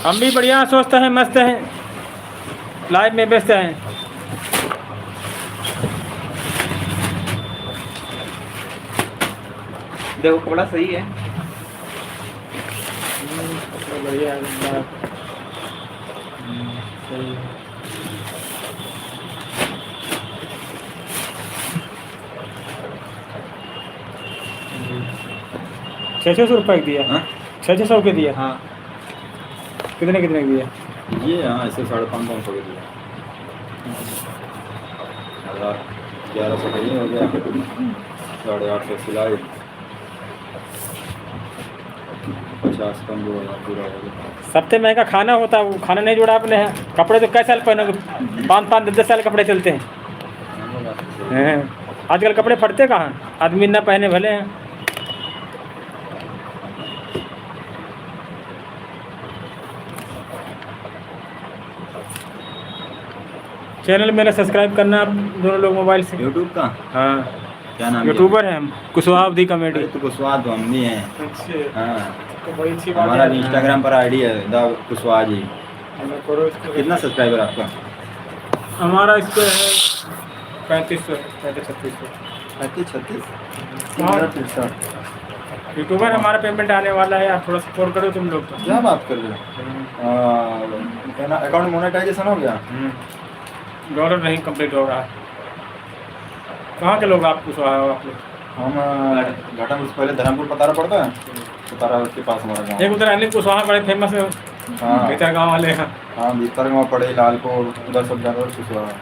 S1: हम भी बढ़िया स्वस्थ हैं, मस्त हैं, लाइव में व्यस्त हैं।
S4: देखो कपड़ा सही है।
S1: बढ़िया है, सही है। छः सौ रुपये दिया?
S4: हाँ
S1: 600 के दिया?
S4: हाँ
S1: कितने कितने के दिया?
S4: ये हाँ ऐसे 550 के दिया। 1100 का ये हो गया, 850 सिलाई, 50 कम 2000 पूरा हो गया।
S1: सबसे महंगा खाना होता है, वो खाना नहीं जोड़ा आपने। कपड़े तो कै साल पहनोगे? 5-5 10 साल कपड़े चलते हैं। आजकल कपड़े फटते कहाँ? आदमी ना पहने भले हैं। चैनल मेरा सब्सक्राइब करना आप दोनों लोग मोबाइल से।
S4: यूट्यूब का
S1: हाँ
S4: क्या नाम?
S1: यूट्यूबर हैं हम, कुशवाहा अवधी कॉमेडी।
S4: तो कुशवाहा तो हम भी हैं।
S1: अच्छा,
S4: हाँ
S1: तो बड़ी अच्छी बात
S4: हमारा
S1: है।
S4: इंस्टाग्राम पर आईडी है द कुशवाहा जी।
S1: करो इसको।
S4: कितना सब्सक्राइबर आपका?
S1: हमारा इस पर है 3500 3600।
S4: 36
S1: यूट्यूबर हमारा पेमेंट आने वाला है, आप थोड़ा सपोर्ट करो तुम लोग तो।
S4: क्या बात कर रहे हो? अकाउंट मोनेटाइजेशन हो गया?
S1: डॉलर नहीं कंप्लीट हो रहा। कहाँ के लोग आप कुशवाहा हो आप लोग?
S4: हम घाटा में पहले धर्मपुर पतारा पड़ता है, पतारा उसके पास हमारा गाँव।
S1: एक उधर अनिल कुशवाहा बड़े फेमस है,
S4: हाँ
S1: भीतर गाँव वाले हैं।
S4: हाँ भीतर गाँव पड़े, लालपुर उधर सब जगह कुशवाहा।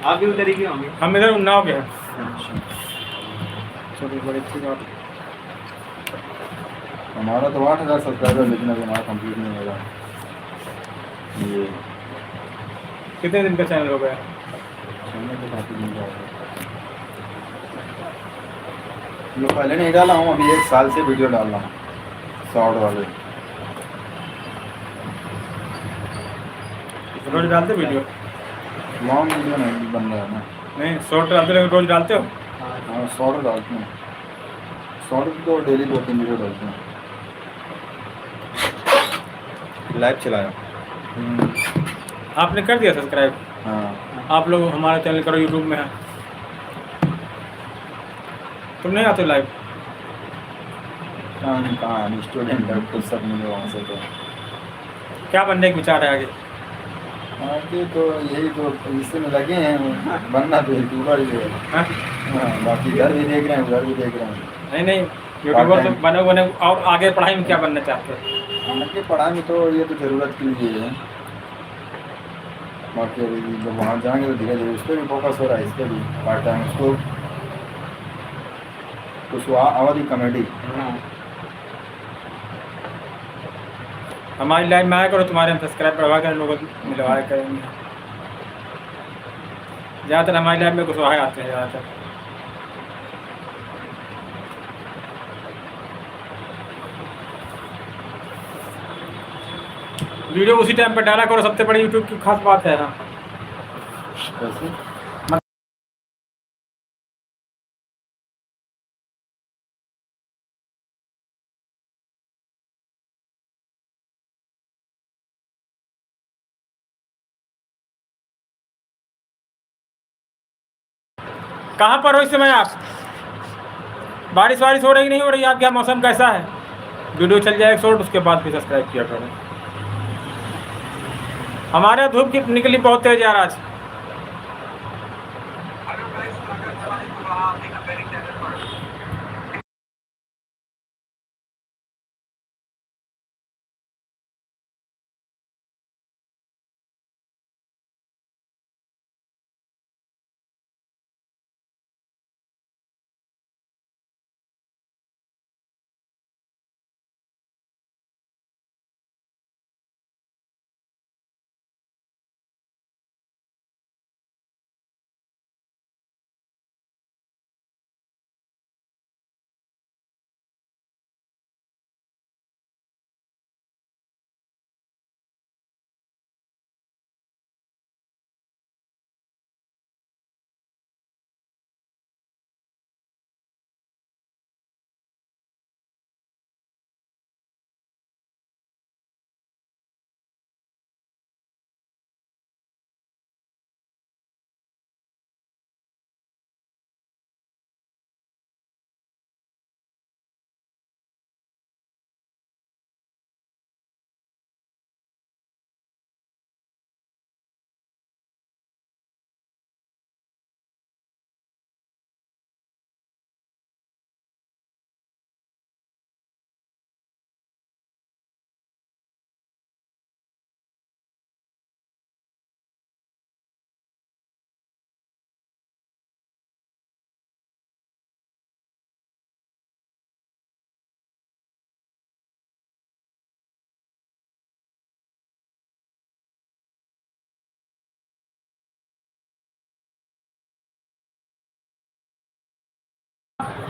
S2: आप भी उधर ही होंगे।
S1: हम इधर उन्नाव के हैं। चलिए बड़ी अच्छी बात।
S4: हमारा तो 8000 सब्सक्राइबर, लेकिन अभी हमारा कंप्लीट नहीं होगा। ये
S1: कितने दिन का चैनल हो गया?
S4: सुनने तो काफी दिन का होगा। जो पहले नहीं डाला हूँ, अभी 1 साल से वीडियो डाल रहा हूँ शॉर्ट वाले।
S1: रोज डालते वीडियो?
S4: लॉन्ग वीडियो नहीं बन रहा है ना।
S1: नहीं शॉर्ट डालते हो? रोज डालते हो?
S4: हाँ शॉर्ट डालते हैं, शॉर्ट तो डेली 2-3 वीडियो डालते हैं। लाइव चलाया।
S1: आपने कर दिया सब्सक्राइब?
S4: हाँ
S1: आप लोग हमारा चैनल करो, यूट्यूब में है। तुम नहीं आते लाइव?
S4: कहाँ स्टूडेंट है, कुछ सब मिले वहाँ से। तो
S1: क्या बनने के विचार है आगे?
S4: आगे तो यही तो इससे में लगे हैं, बनना तो यूट्यूबर ही है।
S1: हाँ?
S4: हाँ बाकी इधर भी देख रहे हैं, उधर भी देख रहे हैं।
S1: नहीं नहीं, यूट्यूबर तो बने और आगे पढ़ाई में क्या बनना चाहते हो?
S4: आगे पढ़ाई में तो ये तो ज़रूरत के लिए है, बाकी अभी जब वहाँ जाएंगे तो धीरे धीरे उस पर भी फोकस हो रहा है, इस पर भी पार्ट टाइम उसको कुशवाहा अवधी कॉमेडी।
S1: हमारी लाइव में आया करो, तुम्हारे हम सब्सक्राइब करवा कर लोगों को मिलवाया करेंगे। ज़्यादातर हमारी लाइव में कुशवाहा आते हैं ज़्यादातर। वीडियो उसी टाइम पर डाला करो, सबसे बड़ी यूट्यूब की खास बात है ना।
S4: कैसे?
S1: कहाँ पर हो इस समय आप? बारिश वारिश हो रही नहीं हो रही आपके यहाँ? मौसम कैसा है? वीडियो चल जाए शॉर्ट, उसके बाद फिर सब्सक्राइब किया करें। हमारे यहाँ धूप की निकली बहुत तेज यार आज।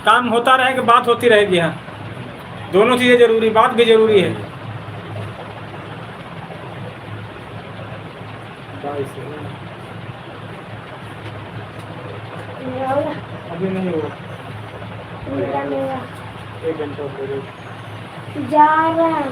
S1: काम होता रहेगा, बात होती रहेगी। यहाँ दोनों चीज़ें जरूरी, बात भी जरूरी है। अभी नहीं हुआ, एक घंटा
S5: जा रहा है।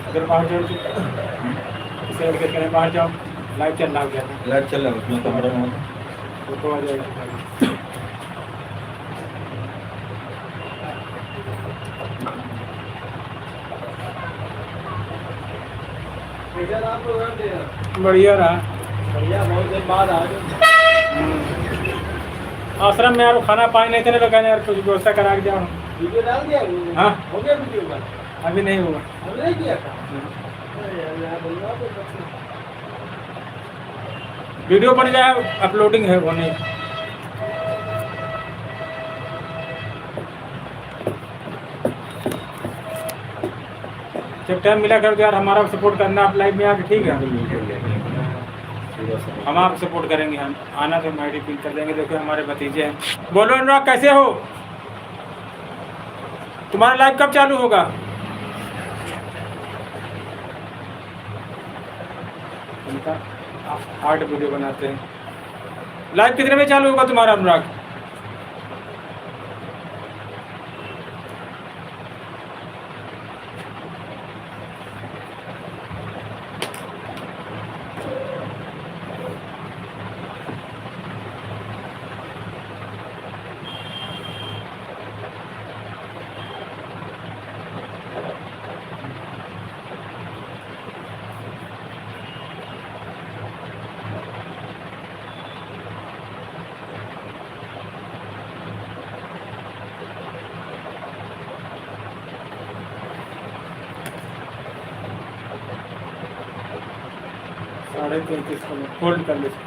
S1: अगर बाहर जाओ इसे ऐड करके बाहर जाओ, लाइव चल रहा है।
S4: लाइट चल रहा है उसमें कैमरा में।
S1: वो तो आ जाएगा। बढ़िया रहा,
S3: बढ़िया, बहुत दिन बाद आ गए।
S1: आश्रम में यार खाना पानी नहीं थे ना, तो कहने यार कुछ व्यवस्था करा के जाओ।
S3: वीडियो डाल दिया?
S1: हाँ,
S3: हो गया वीडियो का?
S1: अभी नहीं हुआ।
S3: हमने नहीं किया था। अरे यार, मैं बोलूँगा तो सबसे।
S1: वीडियो बन जाए, अपलोडिंग है वो नहीं। जब टाइम मिला कर यार हमारा सपोर्ट करना, आप लाइव में आके, ठीक है? हम आप सपोर्ट करेंगे, हम आना तो हम पिन कर देंगे। देखो हमारे भतीजे हैं। बोलो अनुराग, कैसे हो? तुम्हारा लाइव कब चालू होगा? उनका 8 वीडियो बनाते हैं। लाइव कितने में चालू होगा तुम्हारा अनुराग? साढ़े 33 को होल्ड कर लीजिए।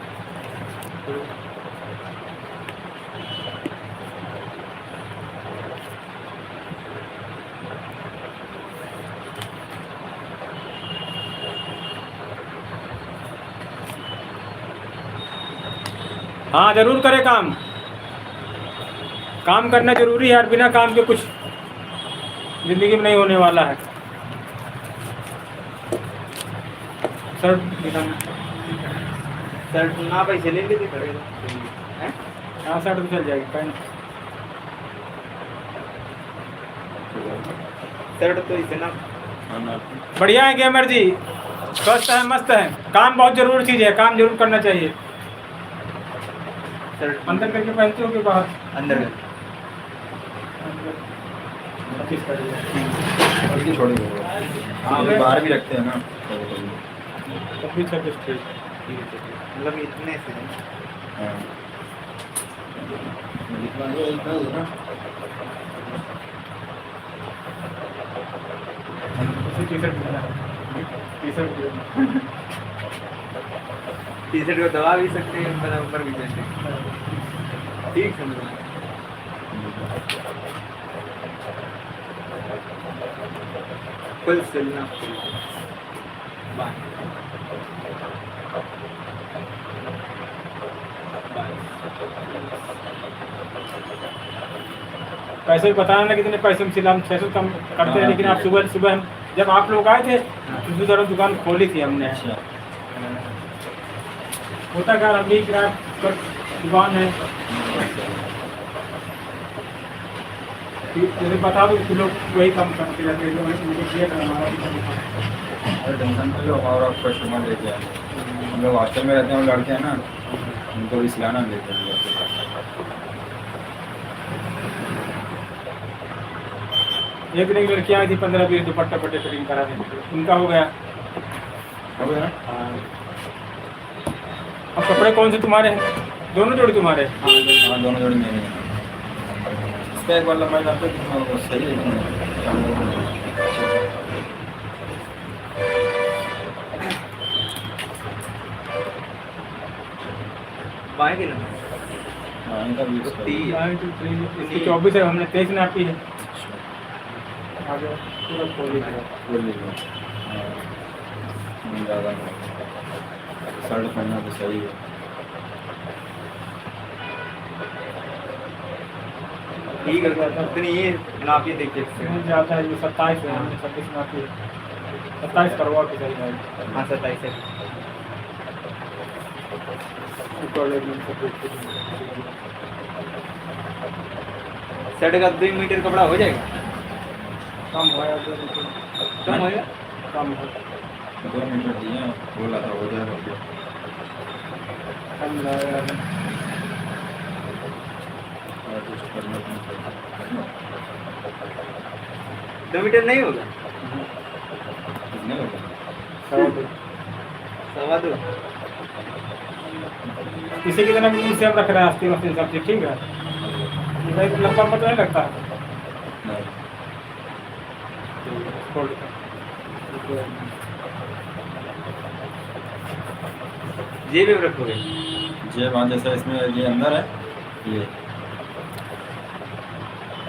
S1: हाँ जरूर करें काम, काम करना जरूरी है यार, बिना काम के कुछ जिंदगी में नहीं होने वाला है। सर दिखाना,
S2: शर्ट ना पैसे ले लेते खड़े
S1: हाँ शर्ट तो चल जाएगी, पैंट
S2: शर्ट तो इतना
S1: बढ़िया है गेमर जी, स्वस्थ है, मस्त है। काम बहुत जरूरी चीज़ है, काम जरूर करना चाहिए।
S2: शर्ट
S1: अंदर करके पहनते हो कि बाहर?
S2: अंदर
S4: छोड़ी छोड़ी हाँ भाई बाहर भी रखते हैं ना
S1: तब भी 26 ठीक।
S2: मतलब इतने से
S4: हाँ लिखवाइए इतना ही ना
S2: टी शर्ट को दबा भी सकते हैं, ऊपर भी सकते हैं। ठीक समझो। फुल सिलना
S1: पैसे बताना ना कितने पैसे में सिला, हम 600 कम करते हैं, लेकिन आप सुबह सुबह हम जब आप लोग आए थे तो दूसरी तरफ दुकान खोली थी हमने। होता क्या अभी किराया पर दुकान है, जैसे बता दो कि लोग वही कम करते रहते हैं, उनको दिया था हमारा
S4: अरे टेंशन तो लो और आप कस्टमर लेके आए हम लोग हॉस्टल में रहते हैं, वो लड़के हैं ना उनको भी सिलाना लेते हैं।
S1: एक दिन एक लड़की आई थी 15-20 दुपट्टा पट्टे फिटिंग कराने, उनका हो गया।
S4: हो गया ना?
S1: अब कपड़े कौन से तुम्हारे हैं? दोनों जोड़ी तुम्हारे?
S4: हाँ दोनों जोड़ी मेरे हैं। इसका एक बार लंबाई डालते तो सही है।
S2: बाएं की ना
S4: हाँ इनका भी
S1: इसकी 24 है, हमने 23 नापी है। आगे पूरा खोल लीजिएगा।
S4: खोल लीजिए ज़्यादा शर्ट पहनना तो सही है।
S2: ठीक है इतनी ये नापी देखिए
S1: नहीं ज़्यादा है, ये 27 है, हमने 26 नापी है। 27 करवा के सही है।
S2: हाँ 27 है। शर्ट का 2 मीटर कपड़ा हो जाएगा?
S1: कम होया
S2: कम होएगा?
S1: कम है,
S4: 2 मीटर दिए बोला था हो जाएगा।
S1: कम लगेगा।
S4: एडजस्ट करना पड़ेगा।
S2: 2 मीटर नहीं होगा?
S4: कितने होगा?
S2: 2.25
S1: इसी की तरह भी सेम रख रहे हैं, आस्तीन वास्तीन सब चीज़ ठीक है। ये भाई लंबा पता नहीं लगता है।
S4: नहीं
S2: जेब में रखोगे?
S4: जेब हाँ जैसा इसमें ये अंदर है ये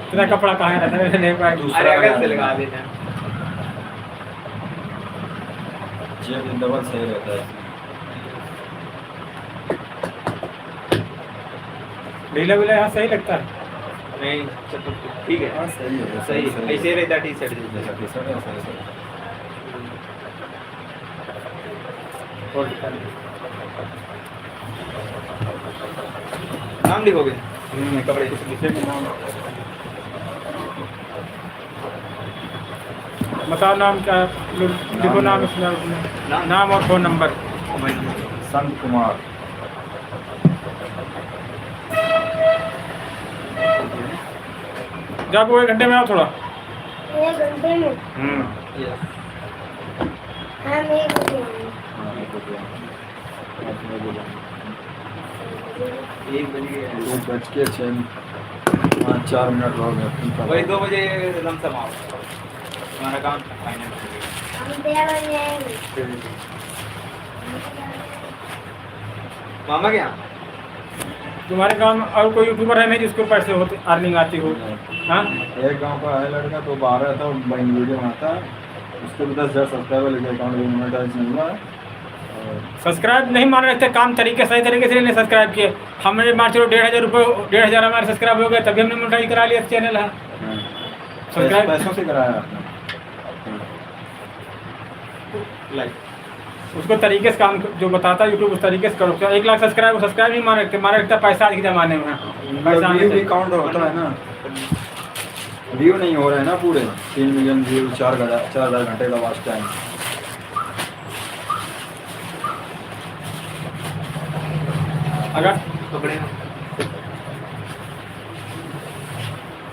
S1: इतना कपड़ा कहाँ रहता है नहीं पाए।
S2: अरे अगर से लगा देना।
S4: जेब डबल सही रहता है।
S1: ढीला विला यहाँ सही लगता है।
S2: नहीं चलो ठीक है।
S4: हाँ सही है
S2: सही ऐसे रहता टी शर्ट
S4: जैसा टी शर्ट है सही सही।
S2: नाम लिखोगे कपड़े?
S1: बताओ नाम क्या है? लिखो नाम इसमें, नाम और फ़ोन नंबर।
S4: संत कुमार।
S1: जाको 1 घंटे में आओ थोड़ा।
S5: 1 घंटे में हम 1 घंटे में।
S4: हाँ 1:06 4 मिनट हो गए।
S2: वही 2 बजे लमसम आओ, हमारा काम फाइनल।
S5: हम 13 बजे आएंगे।
S2: मामा क्या?
S1: तुम्हारे गांव में और कोई यूट्यूबर है नहीं जिसको पैसे होते अर्निंग आती हो? हाँ
S4: एक गांव का है लड़का तो 12 था वीडियो बनाता है, उसको भी 10,000 सब्सक्राइबर लेके अकाउंट में मोनेटाइज नहीं हुआ है।
S1: सब्सक्राइब नहीं मान रहे थे, काम तरीके सही तरीके से नहीं सब्सक्राइब किए। हमने मान चलो 1,500 रुपये 1,500 हमारे सब्सक्राइब हो गए, तभी हमने मोनेटाइज करा लिया चैनल है। सब्सक्राइब
S4: पैसों से कराया आपने?
S2: लाइक
S1: उसको तरीके से काम जो बताता है यूट्यूब उस तरीके से करो। 1 लाख सब्सक्राइब नहीं मान रखते, मारे रखता पैसा आज के ज़माने में। पैसा
S4: व्यू भी काउंट होता है ना। व्यू नहीं हो रहे हैं ना पूरे 3 मिलियन व्यू 4,000 घंटे का वॉच टाइम।
S1: अगर
S2: कपड़े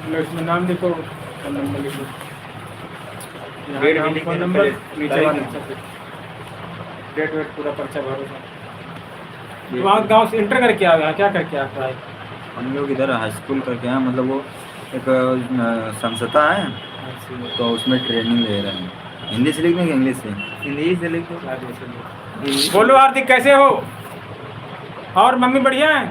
S1: लो इसमें नाम लिखो, फोन नंबर लिखो, यहाँ
S2: डेट भी
S1: नाम,
S2: लिख
S1: फोन
S2: देना
S1: नंबर,
S2: पहले।
S1: नीचे
S2: करवा
S1: ही
S2: देना।
S1: डेट वेट पूरा पर्चा भरो। वहाँ गाँव से इंटर करके आओ, यहाँ क्या करके आता है?
S4: हम लोग इधर हाई स्कूल करके हैं, मतलब वो एक संस्था है, तो उसमें ट्रेनिंग ले रहे हैं। हिंदी से लिखने की इंग्लिश से?
S2: हिंदी से लिख दो।
S1: बोलो हार्दिक, कैसे हो? और मम्मी बढ़िया है?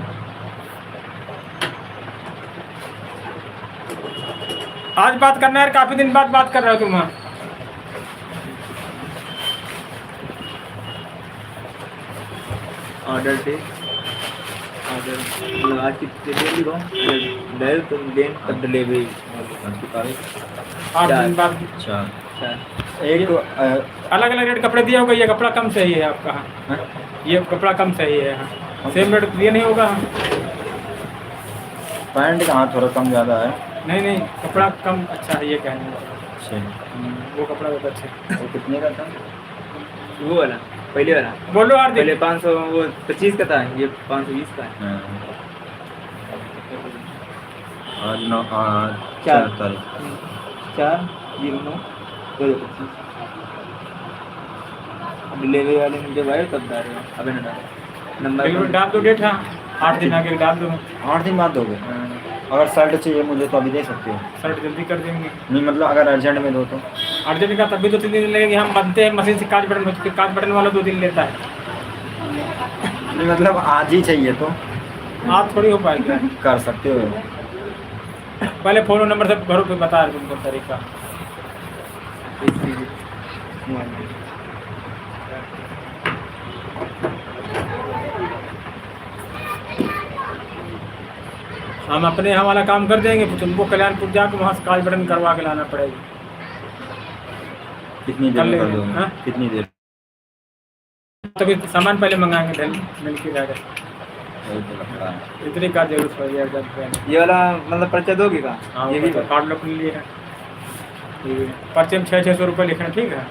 S1: आज बात करना है, काफी दिन बाद बात कर रहे हो तुम। हाँ
S2: ऑर्डर दे, ऑर्डर मतलब आज की डिलीवरी को डेल तुम दें तब डिलीवरी
S4: आज की तारीख
S1: 8 दिन बाद।
S4: अच्छा।
S2: अच्छा।
S4: एक
S1: अलग अलग रेट कपड़े दिया होगा, ये कपड़ा कम सही है आपका। हाँ,
S4: हाँ?
S1: ये कपड़ा कम सही है। हाँ, सेम रेट दिया नहीं होगा। हाँ।
S4: पैंट का हाँ थोड़ा कम ज़्यादा है।
S1: नहीं नहीं, कपड़ा कम अच्छा है, ये कहने का।
S4: अच्छा,
S1: वो कपड़ा बहुत अच्छा है।
S4: वो कितने का था?
S2: वो वाला पहले वाला
S1: बोलो
S2: पहले
S1: हार्दिक।
S2: 500 वो 25 का था, ये 520 का है।
S4: हाँ। आज 4
S2: चार।
S4: तारीख।
S2: 409 डिलीवरी वाले ने जब आए तब डाल रहे हो, अभी ना डालो
S1: डिलीवरी
S2: नंबर
S1: डाल दो डेट। हाँ 8 दिन आगे डाल दो।
S4: 8 दिन बाद दोगे? अगर शर्ट चाहिए मुझे तो अभी दे सकते हो?
S1: शर्ट जल्दी कर देंगे।
S4: नहीं मतलब अगर अर्जेंट में दो तो?
S1: अर्जेंट का तब भी 2-3 दिन लगेंगे। हम बनते हैं मशीन से, काज बटन वाला 2 दिन लेता है।
S4: नहीं मतलब आज ही चाहिए तो
S1: आज थोड़ी हो पाएगा।
S4: कर सकते हो।
S1: पहले फोन और नंबर से भरो, फिर बता रहे तुमको तरीका। हम अपने यहाँ वाला काम कर देंगे, फिर तुमको कल्याणपुर जाकर वहाँ से काज बटन करवा के लाना पड़ेगा।
S4: कितनी देर
S1: कर
S4: में
S1: लेंगे,
S4: कर दोगे?
S1: हाँ?
S4: कितनी देर?
S1: तभी सामान पहले मंगाएंगे, मिल के जाकर।
S4: वही तो लगता है।
S1: इतनी का जरूरत पड़ जाएगा।
S2: ये वाला मतलब पर्चा दोगे का?
S1: हाँ
S2: ये भी
S1: तो कार्ड लोग लिए है, पर्चे में 600-600 रुपये लिखना, ठीक है?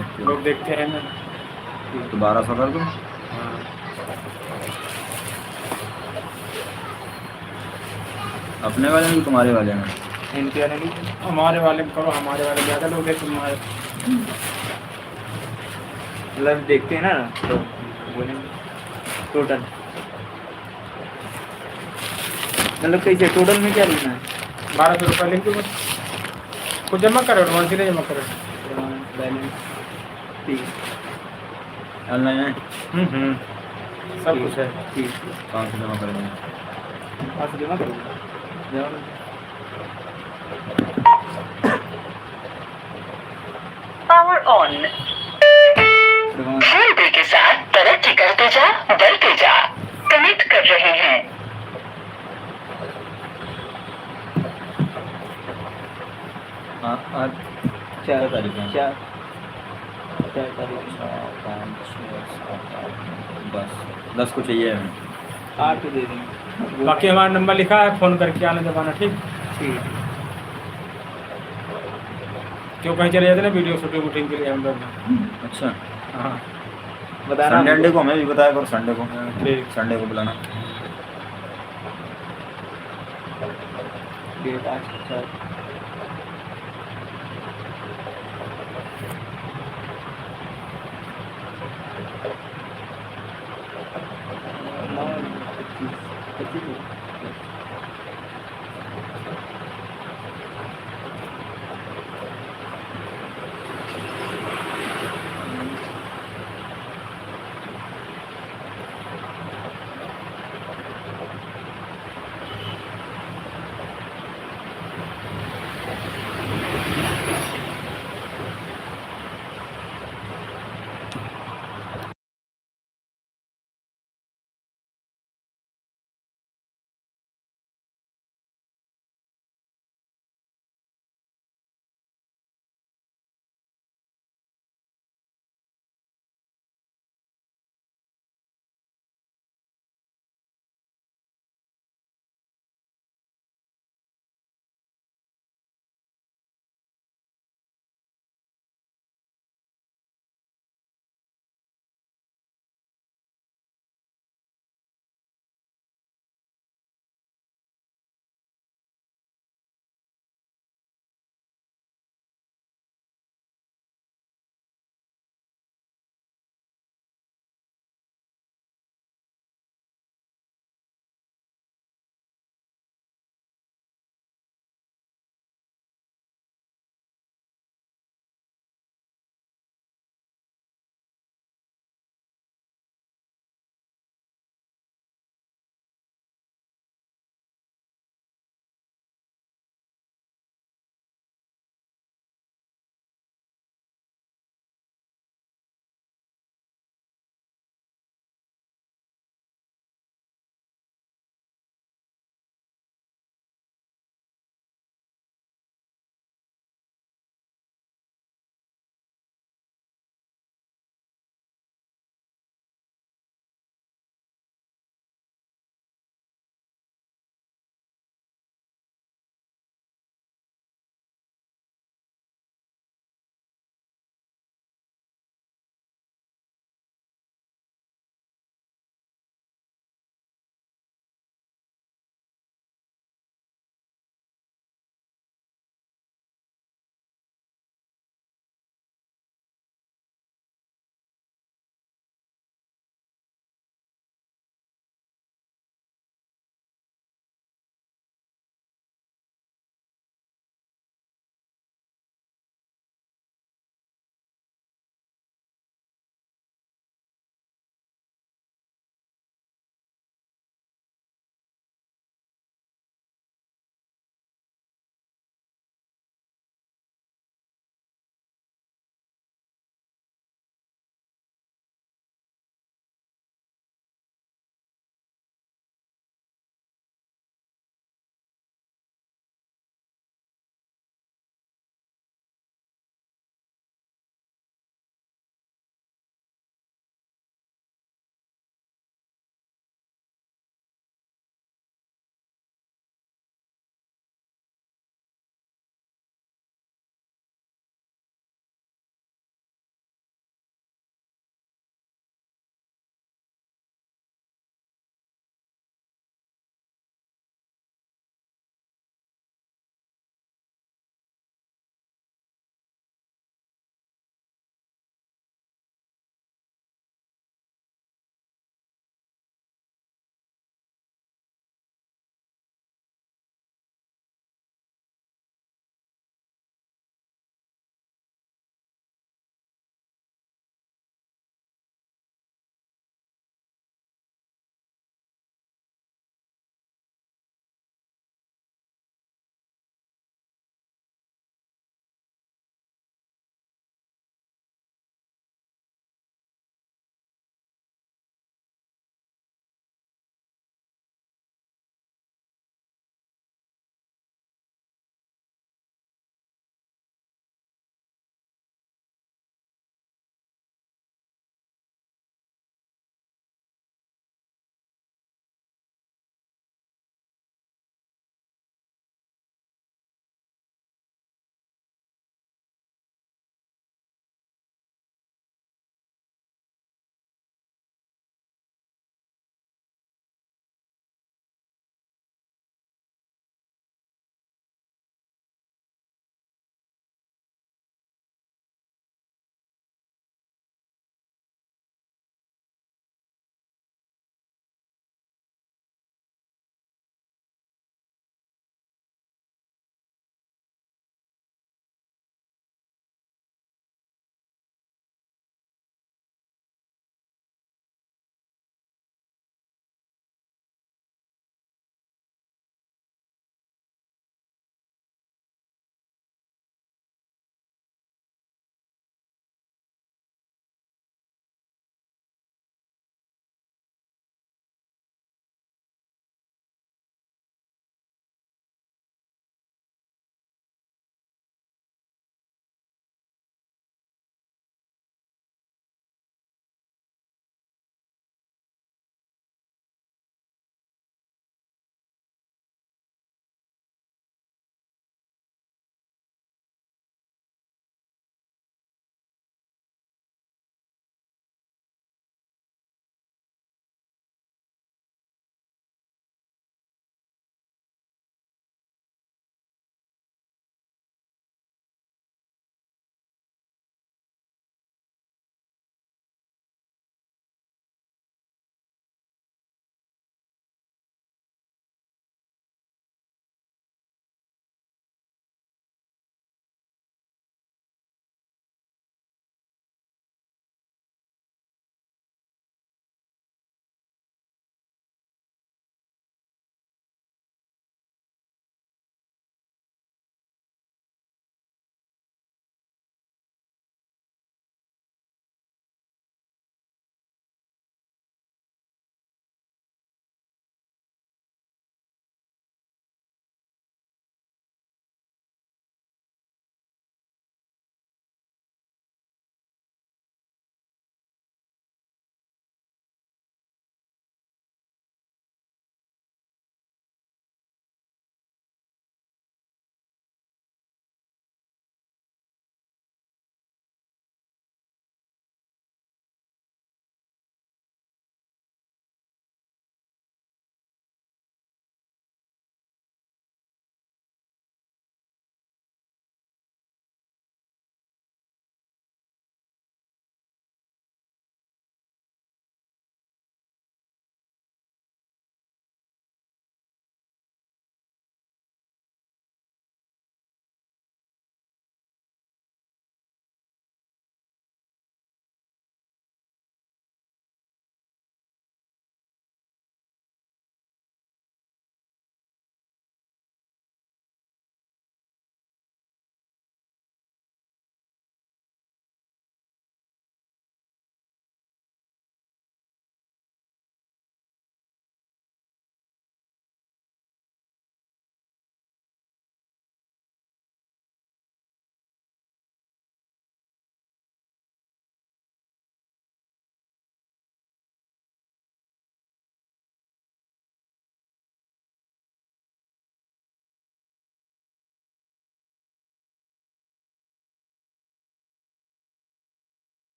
S4: ओके।
S1: लोग देखते हैं ना।
S4: तो 1200 कर दूँ?
S1: हाँ
S4: अपने वाले में कि तुम्हारे वाले में?
S2: इनके वाले भी
S1: हमारे वाले में करो, हमारे वाले ज़्यादा लोग हैं तुम्हारे।
S2: मतलब देखते हैं ना तो बोलेंगे टोटल मतलब कैसे टोटल में क्या लिखना है?
S1: 1200 रुपये लिख दो बस। कुछ जमा करो, एडवांस ही नहीं जमा करो।
S2: बैलेंस ठीक है।
S4: ऑनलाइन है?
S1: सब कुछ है।
S2: ठीक
S4: कहाँ से जमा करेंगे?
S2: आप जमा करोगे?
S6: Power on. धीरे के साथ तरक्की करते जा, बढ़ते जा। कनेक्ट कर रहे हैं।
S4: हाँ आज 4 तारीख है।
S2: 4 तारीख
S4: 5, 6, 7, 8, 10 को चाहिए हमें।
S2: 8 दे देंगे।
S1: बाकी हमारा नंबर लिखा है, फ़ोन करके आना जब आना, ठीक?
S2: ठीक है।
S1: क्यों कहीं चले जाते ना वीडियो शूटिंग के लिए हम लोग।
S4: अच्छा,
S1: हाँ
S2: बताना
S4: संडे को हमें भी बताया करो, संडे को।
S1: ठीक।
S4: संडे को बुलाना।
S2: डेट 8/4 25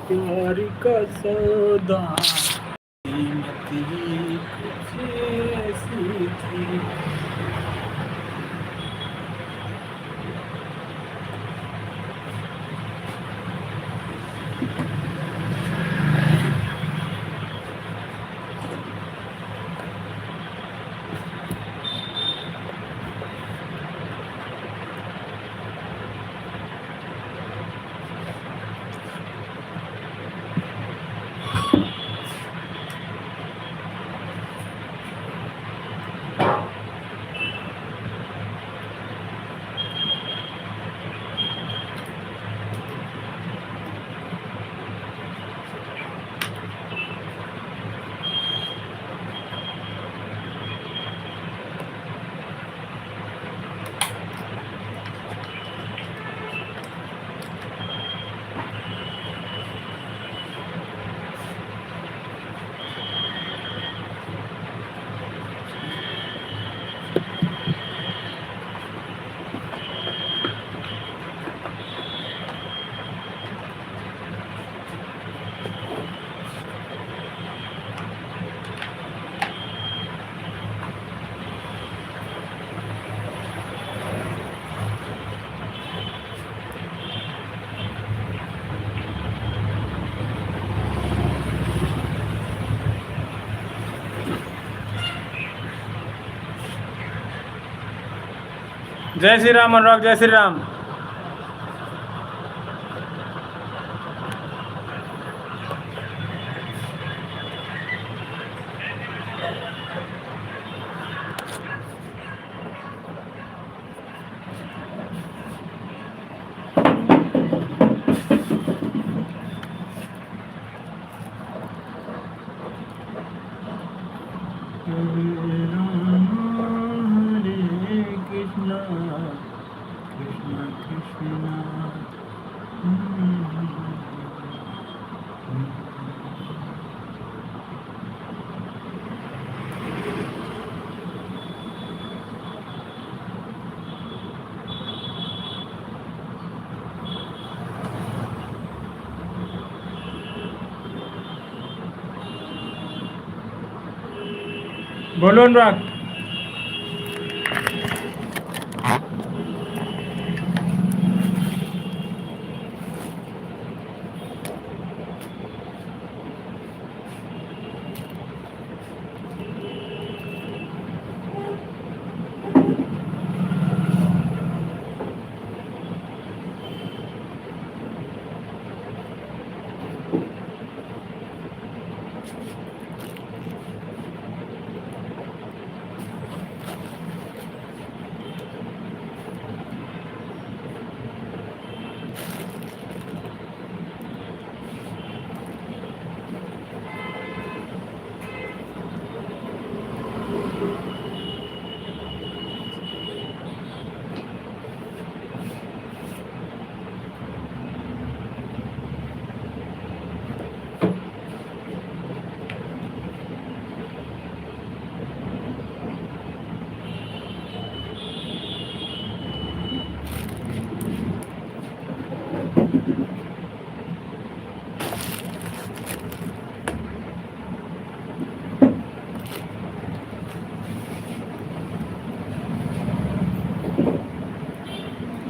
S1: प्यार का सौदा कीमत ही कुछ ऐसी थी। जय श्री राम अनुराग, जय श्री राम। हरे कृष्णा कृष्णा कृष्णा बोलो अनुराग।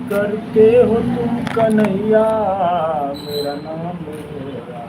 S1: करते हो तुम कन्हैया मेरा नाम मेरा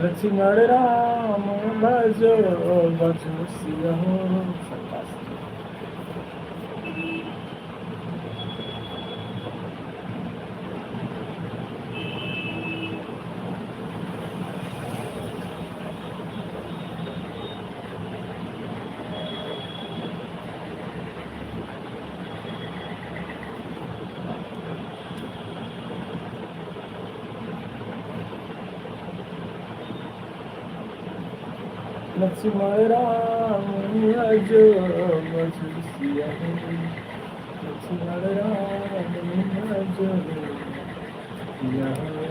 S1: लक्ष्मण राम भजो भजो सिया हो लक्ष्मण राम भजो भजो सिया हो लक्ष्मण राम भजो सिया हो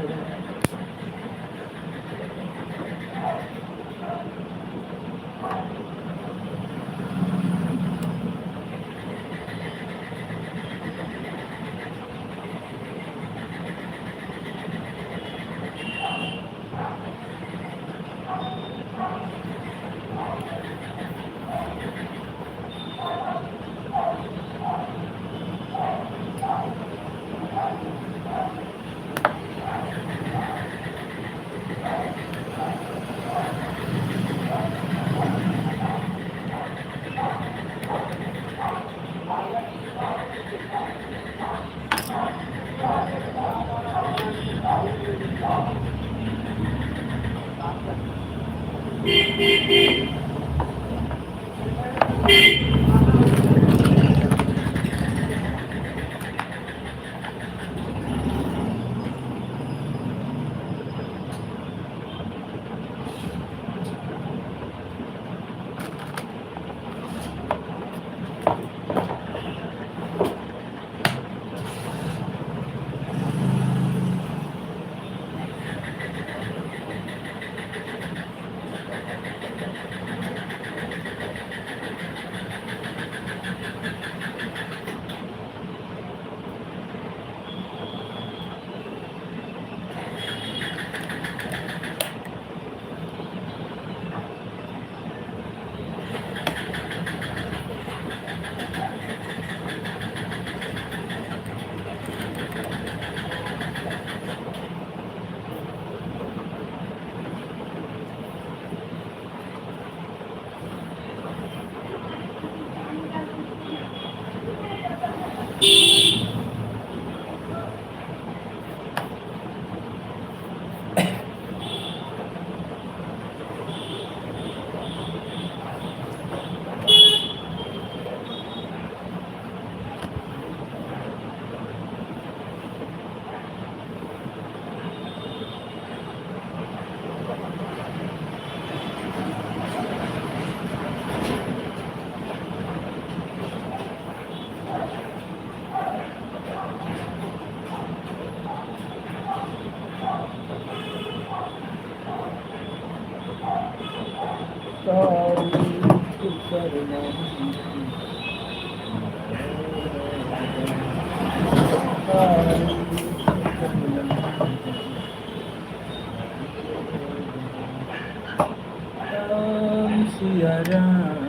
S1: सिया राम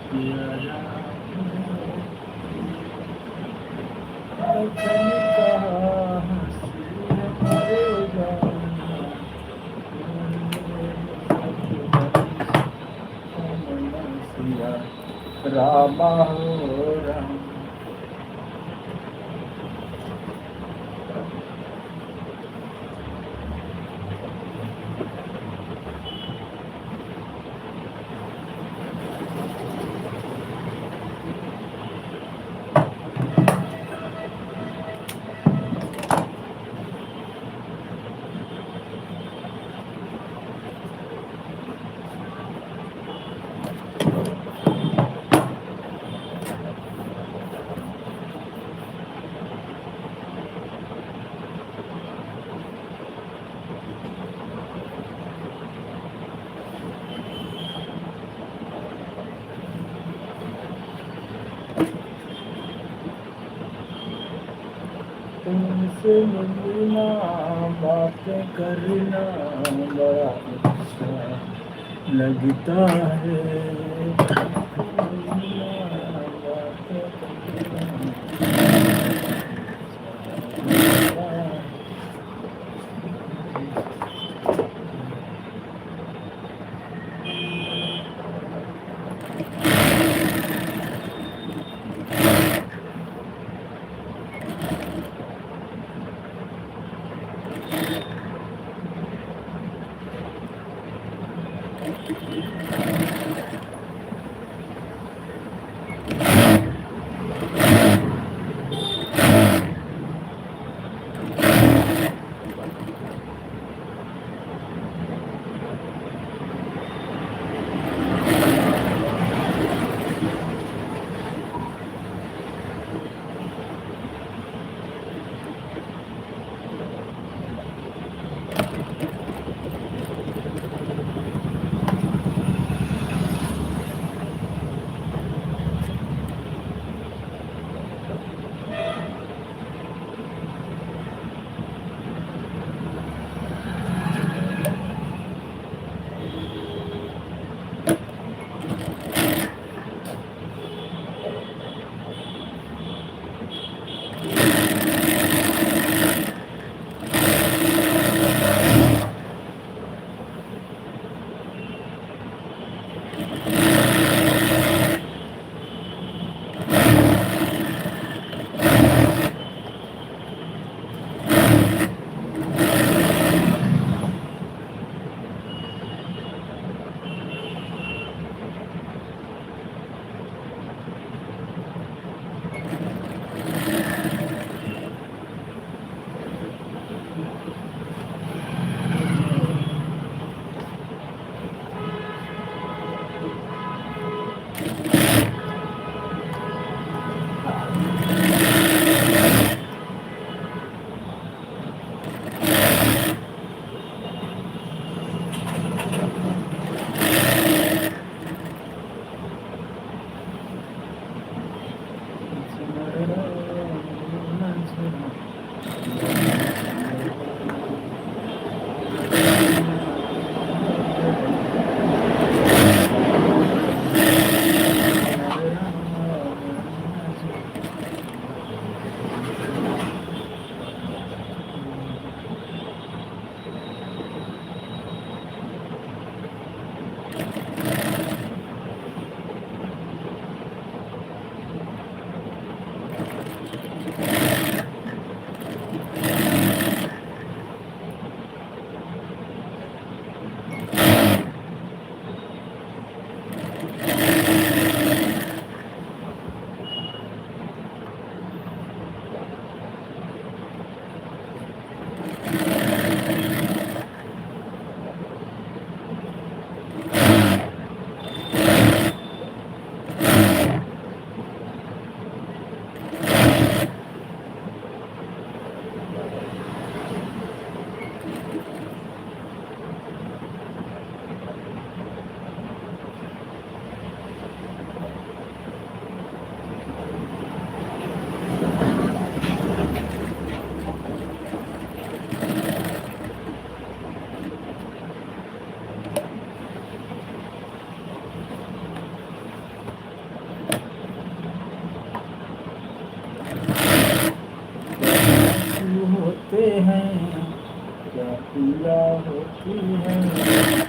S1: सिया राम लखन कहा हसीन सिया रामा हो राम तुमसे मिलना बातें करना बड़ा अच्छा लगता है मिलना बातें करना
S4: होते हैं, क्या पीड़ा होती है।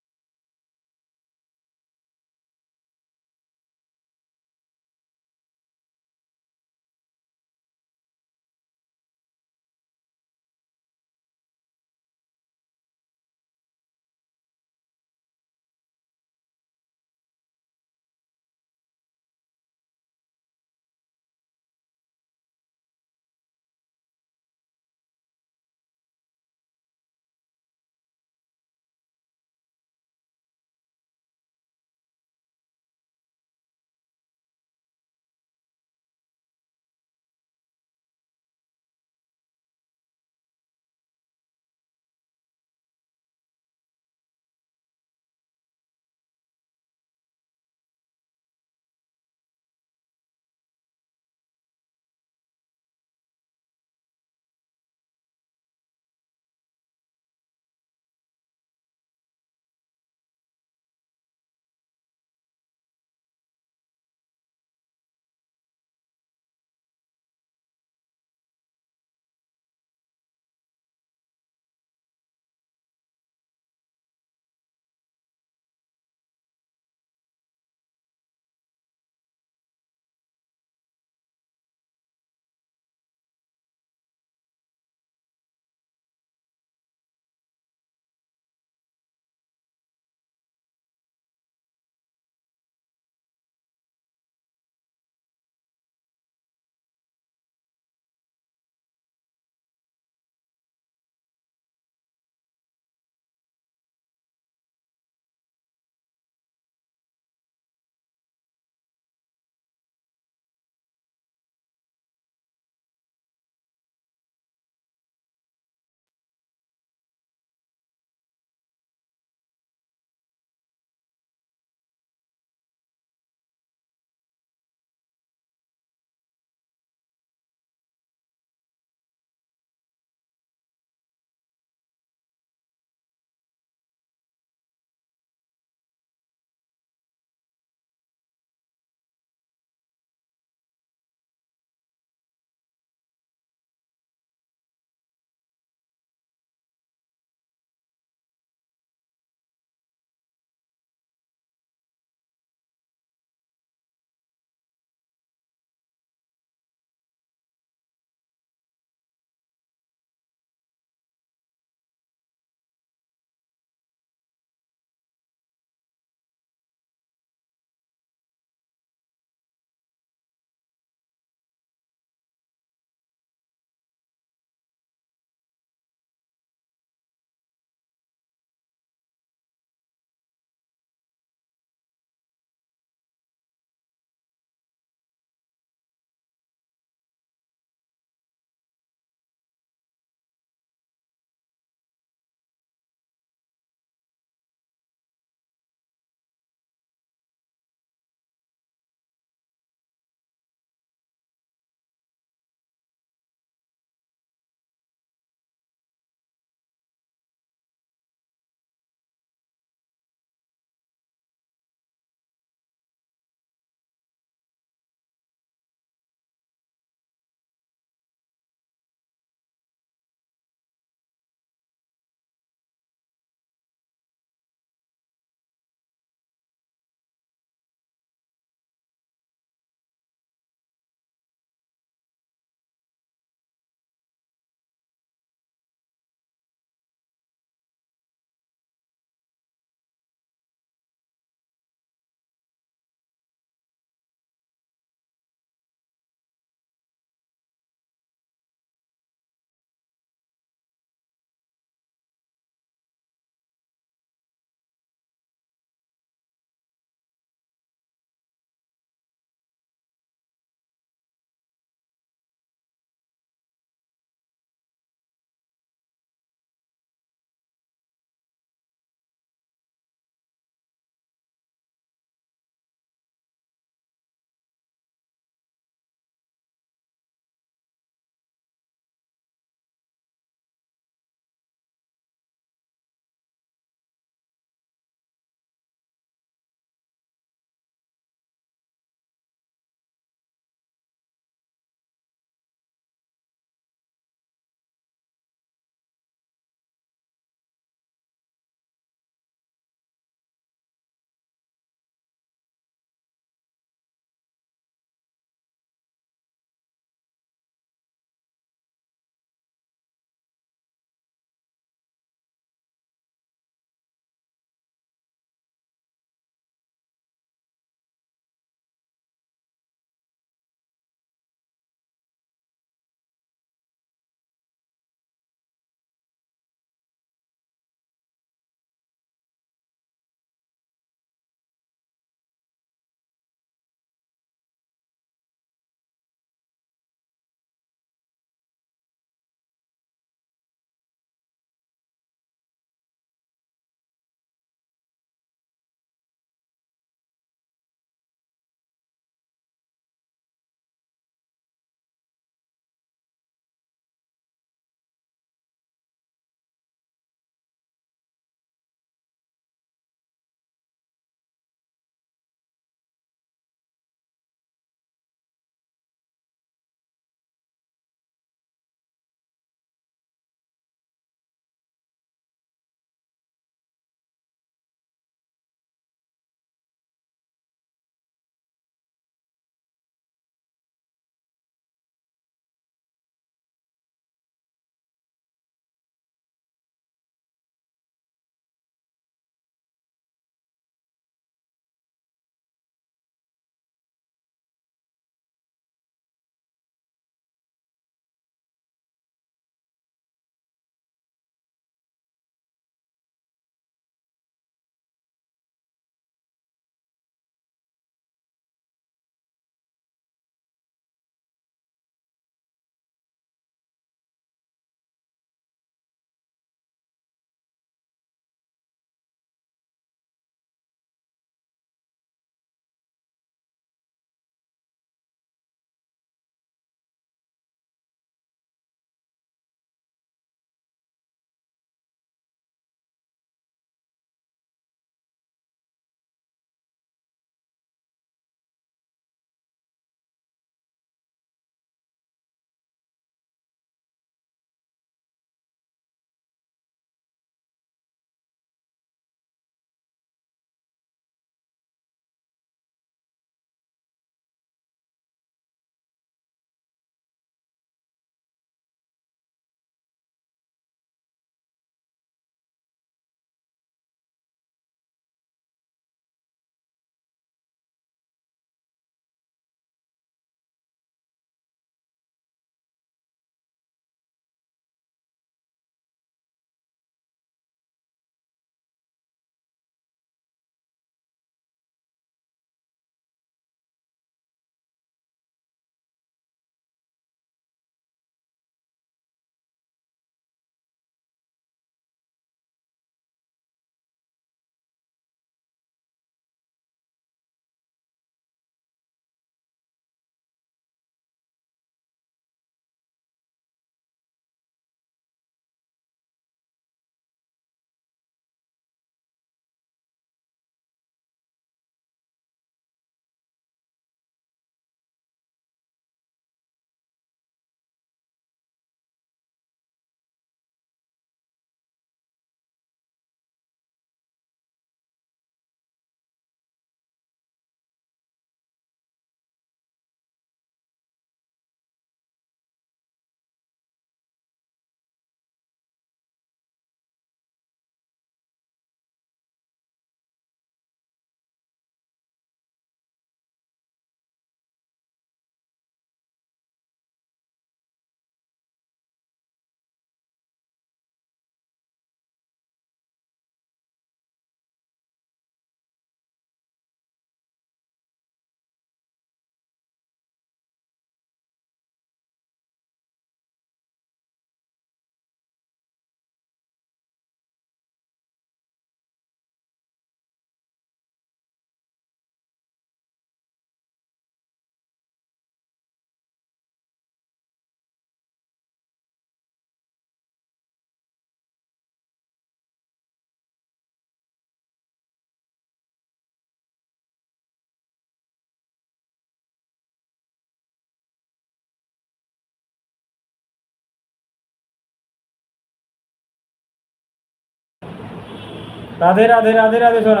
S1: राधे राधे राधे राधे सोना।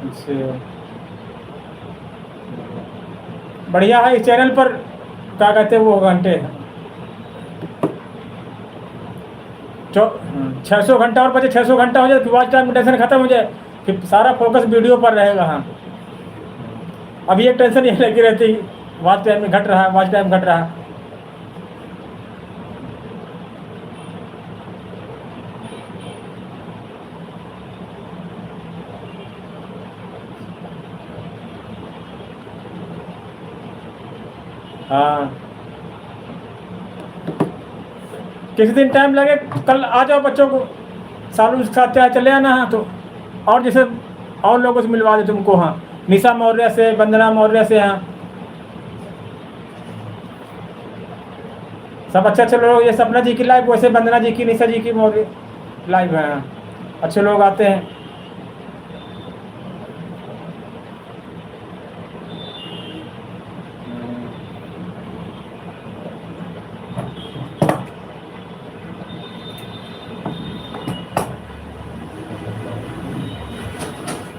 S1: अच्छा, बढ़िया है इस चैनल पर, क्या कहते हैं वो घंटे 600 घंटा और बचे, 600 घंटा हो जाए फिर वॉच टाइम टेंशन खत्म हो जाए, फिर सारा फोकस वीडियो पर रहेगा। हाँ, अभी एक टेंशन ये लगी रहती, वॉच टाइम में घट रहा है, वॉच टाइम घट रहा है। हाँ, किसी दिन टाइम लगे कल आ जाओ, बच्चों को सालू के साथ चले आना। हाँ, तो और जैसे और लोगों से मिलवा दे तुमको। हाँ, निशा मौर्य से, वंदना मौर्य से। हाँ, सब अच्छे अच्छे लोग, ये सपना जी की लाइव, वैसे वंदना जी की, निशा जी की मौर्य लाइव है। हाँ, अच्छे लोग आते हैं।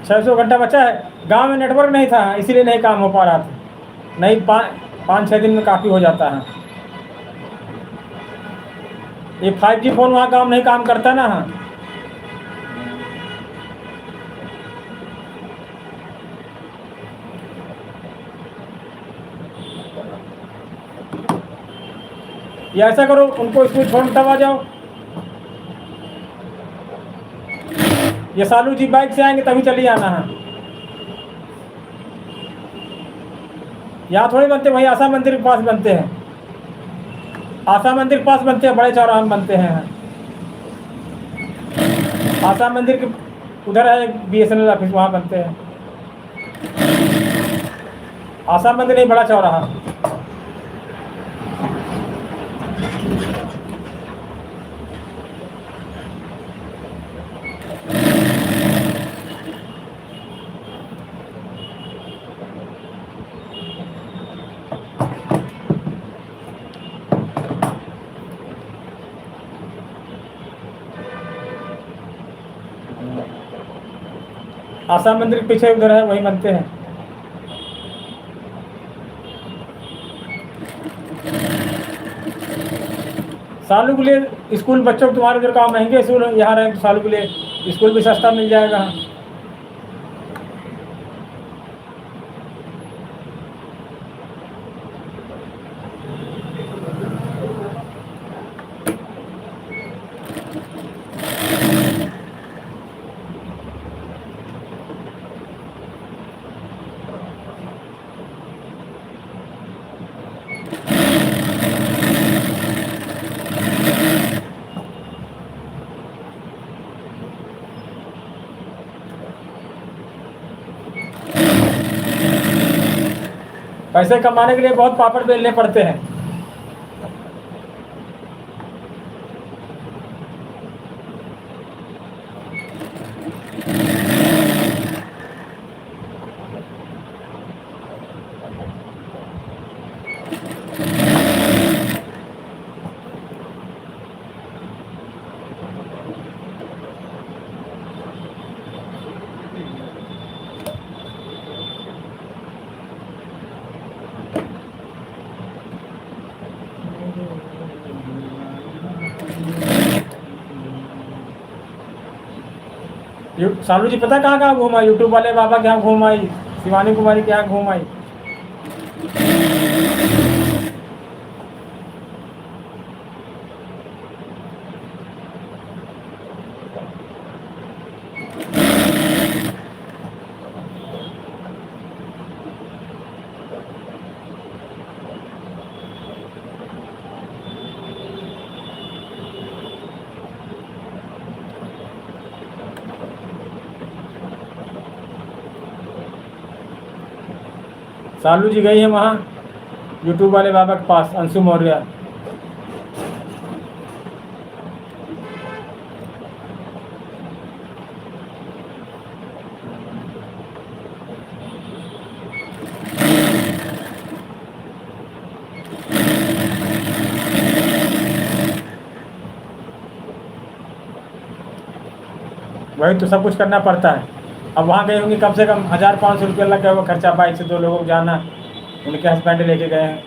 S1: 600 घंटा बचा है। गांव में नेटवर्क नहीं था, इसीलिए नहीं काम हो पा रहा था। नहीं, 5-6 दिन में काफ़ी हो जाता है। ये 5G फ़ोन वहाँ काम नहीं काम करता ना। हाँ, या ऐसा करो, उनको स्कूल छोड़ तब आ जाओ। ये सालू जी बाइक से आएंगे तभी चलिए आना है। यहाँ थोड़ी बनते, वहीं आशा मंदिर के पास बनते हैं। आशा मंदिर के पास बनते हैं, बड़े चौराहे में बनते हैं। आशा मंदिर के उधर है BSNL ऑफिस, वहाँ बनते हैं। आशा मंदिर नहीं, बड़ा चौराहा। आशा मंदिर के पीछे उधर है, वहीं बनते हैं। सालू के लिए स्कूल, बच्चों को तुम्हारे उधर का महंगे स्कूल यहाँ रहे, तो सालू के लिए स्कूल भी सस्ता मिल जाएगा। पैसे कमाने के लिए बहुत पापड़ बेलने पड़ते हैं। सालू जी पता कहाँ कहाँ घूमा? यूट्यूब वाले बाबा के यहाँ घूम आई, शिवानी कुमारी के यहाँ घूम आई। सालू जी गई है वहाँ यूट्यूब वाले बाबा के पास, अंशु मौर्य। वही तो सब कुछ करना पड़ता है। अब वहाँ गए होंगे, कम से कम 1500 रुपया लग गया वो खर्चा, बाइक से 2 लोगों को जाना, उनके हस्बैंड लेके गए हैं।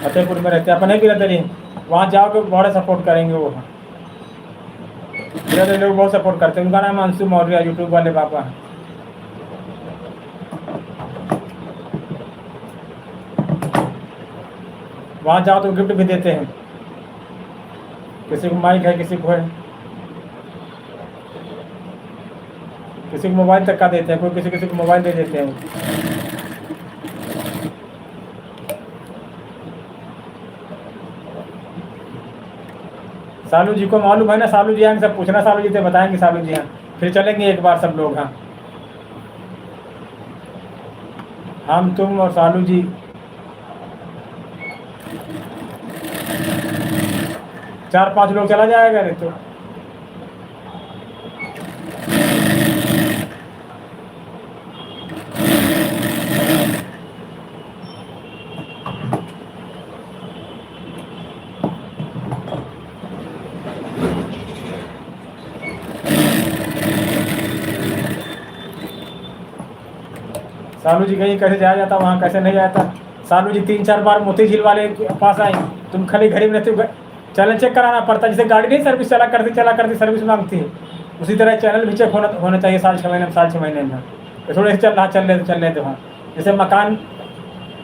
S1: फतेहपुर में रहते हैं, अपने बिरादरी, वहाँ जाओगे बड़ा सपोर्ट करेंगे वो। बिरादरी लोग बहुत सपोर्ट करते हैं। उनका नाम अंशु मौर्य, यूट्यूब वाले पापा हैं। वहाँ जाओ तो गिफ्ट भी देते हैं, किसी को माइक है, किसी को है, किसी को मोबाइल तक का देते हैं, कोई किसी को मोबाइल दे देते हैं। सालू जी को मालूम है ना, सालू जी आएंगे, सब पूछना सालू जी से, बताएंगे सालू जी। हाँ, फिर चलेंगे एक बार सब लोग। हाँ, हम, तुम और सालू जी। चार 5 लोग चला जाएगा रे तो। सालू जी कहीं कैसे जाया जाता, वहाँ कैसे नहीं जाता। सालू जी 3-4 बार मोती झील वाले के पास आए, तुम खाली घर में रहते हो, चैनल चेक कराना पड़ता है। जैसे गाड़ी नहीं सर्विस चला करती सर्विस मांगती है, उसी तरह चैनल भी चेक होना चाहिए साल 6 महीने में। तो थोड़े चल रहा, चल रहे तो। हाँ, जैसे मकान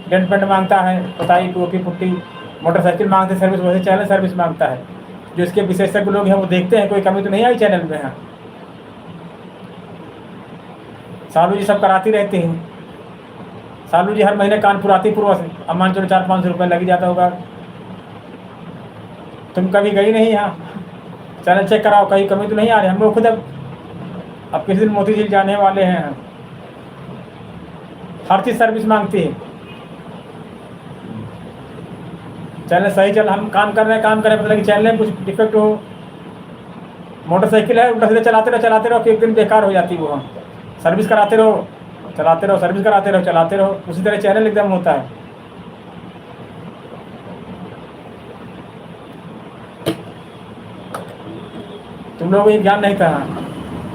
S1: डेंट पेंट मांगता है, पुताई टोपी पुट्टी, मोटरसाइकिल मांगते सर्विस, वैसे चैनल सर्विस मांगता है। जो इसके विशेषज्ञ लोग हैं वो देखते हैं कोई कमी तो नहीं आई चैनल में। हाँ, सालू जी सब कराती रहती हैं। सालू जी हर महीने कानपुर आती पूर्व से, अब मान चलो 400-500 रुपये लग ही जाता होगा। तुम कभी गई नहीं यहाँ, चैनल चेक कराओ, कहीं कमी तो नहीं आ रही। हम लोग खुद अब किसी दिन मोती झील जाने वाले हैं। हर चीज़ सर्विस मांगती है। चैनल सही चल, हम काम कर रहे हैं मतलब कि चैनल में कुछ डिफेक्ट हो, मोटरसाइकिल है उल्टा सीधे चलाते रहो कि एक दिन बेकार हो जाती है वो। सर्विस कराते रहो, चलाते रहो, सर्विस कराते रहो, चलाते रहो, उसी तरह चैनल एकदम होता है। तुम लोगों को ये ज्ञान नहीं था।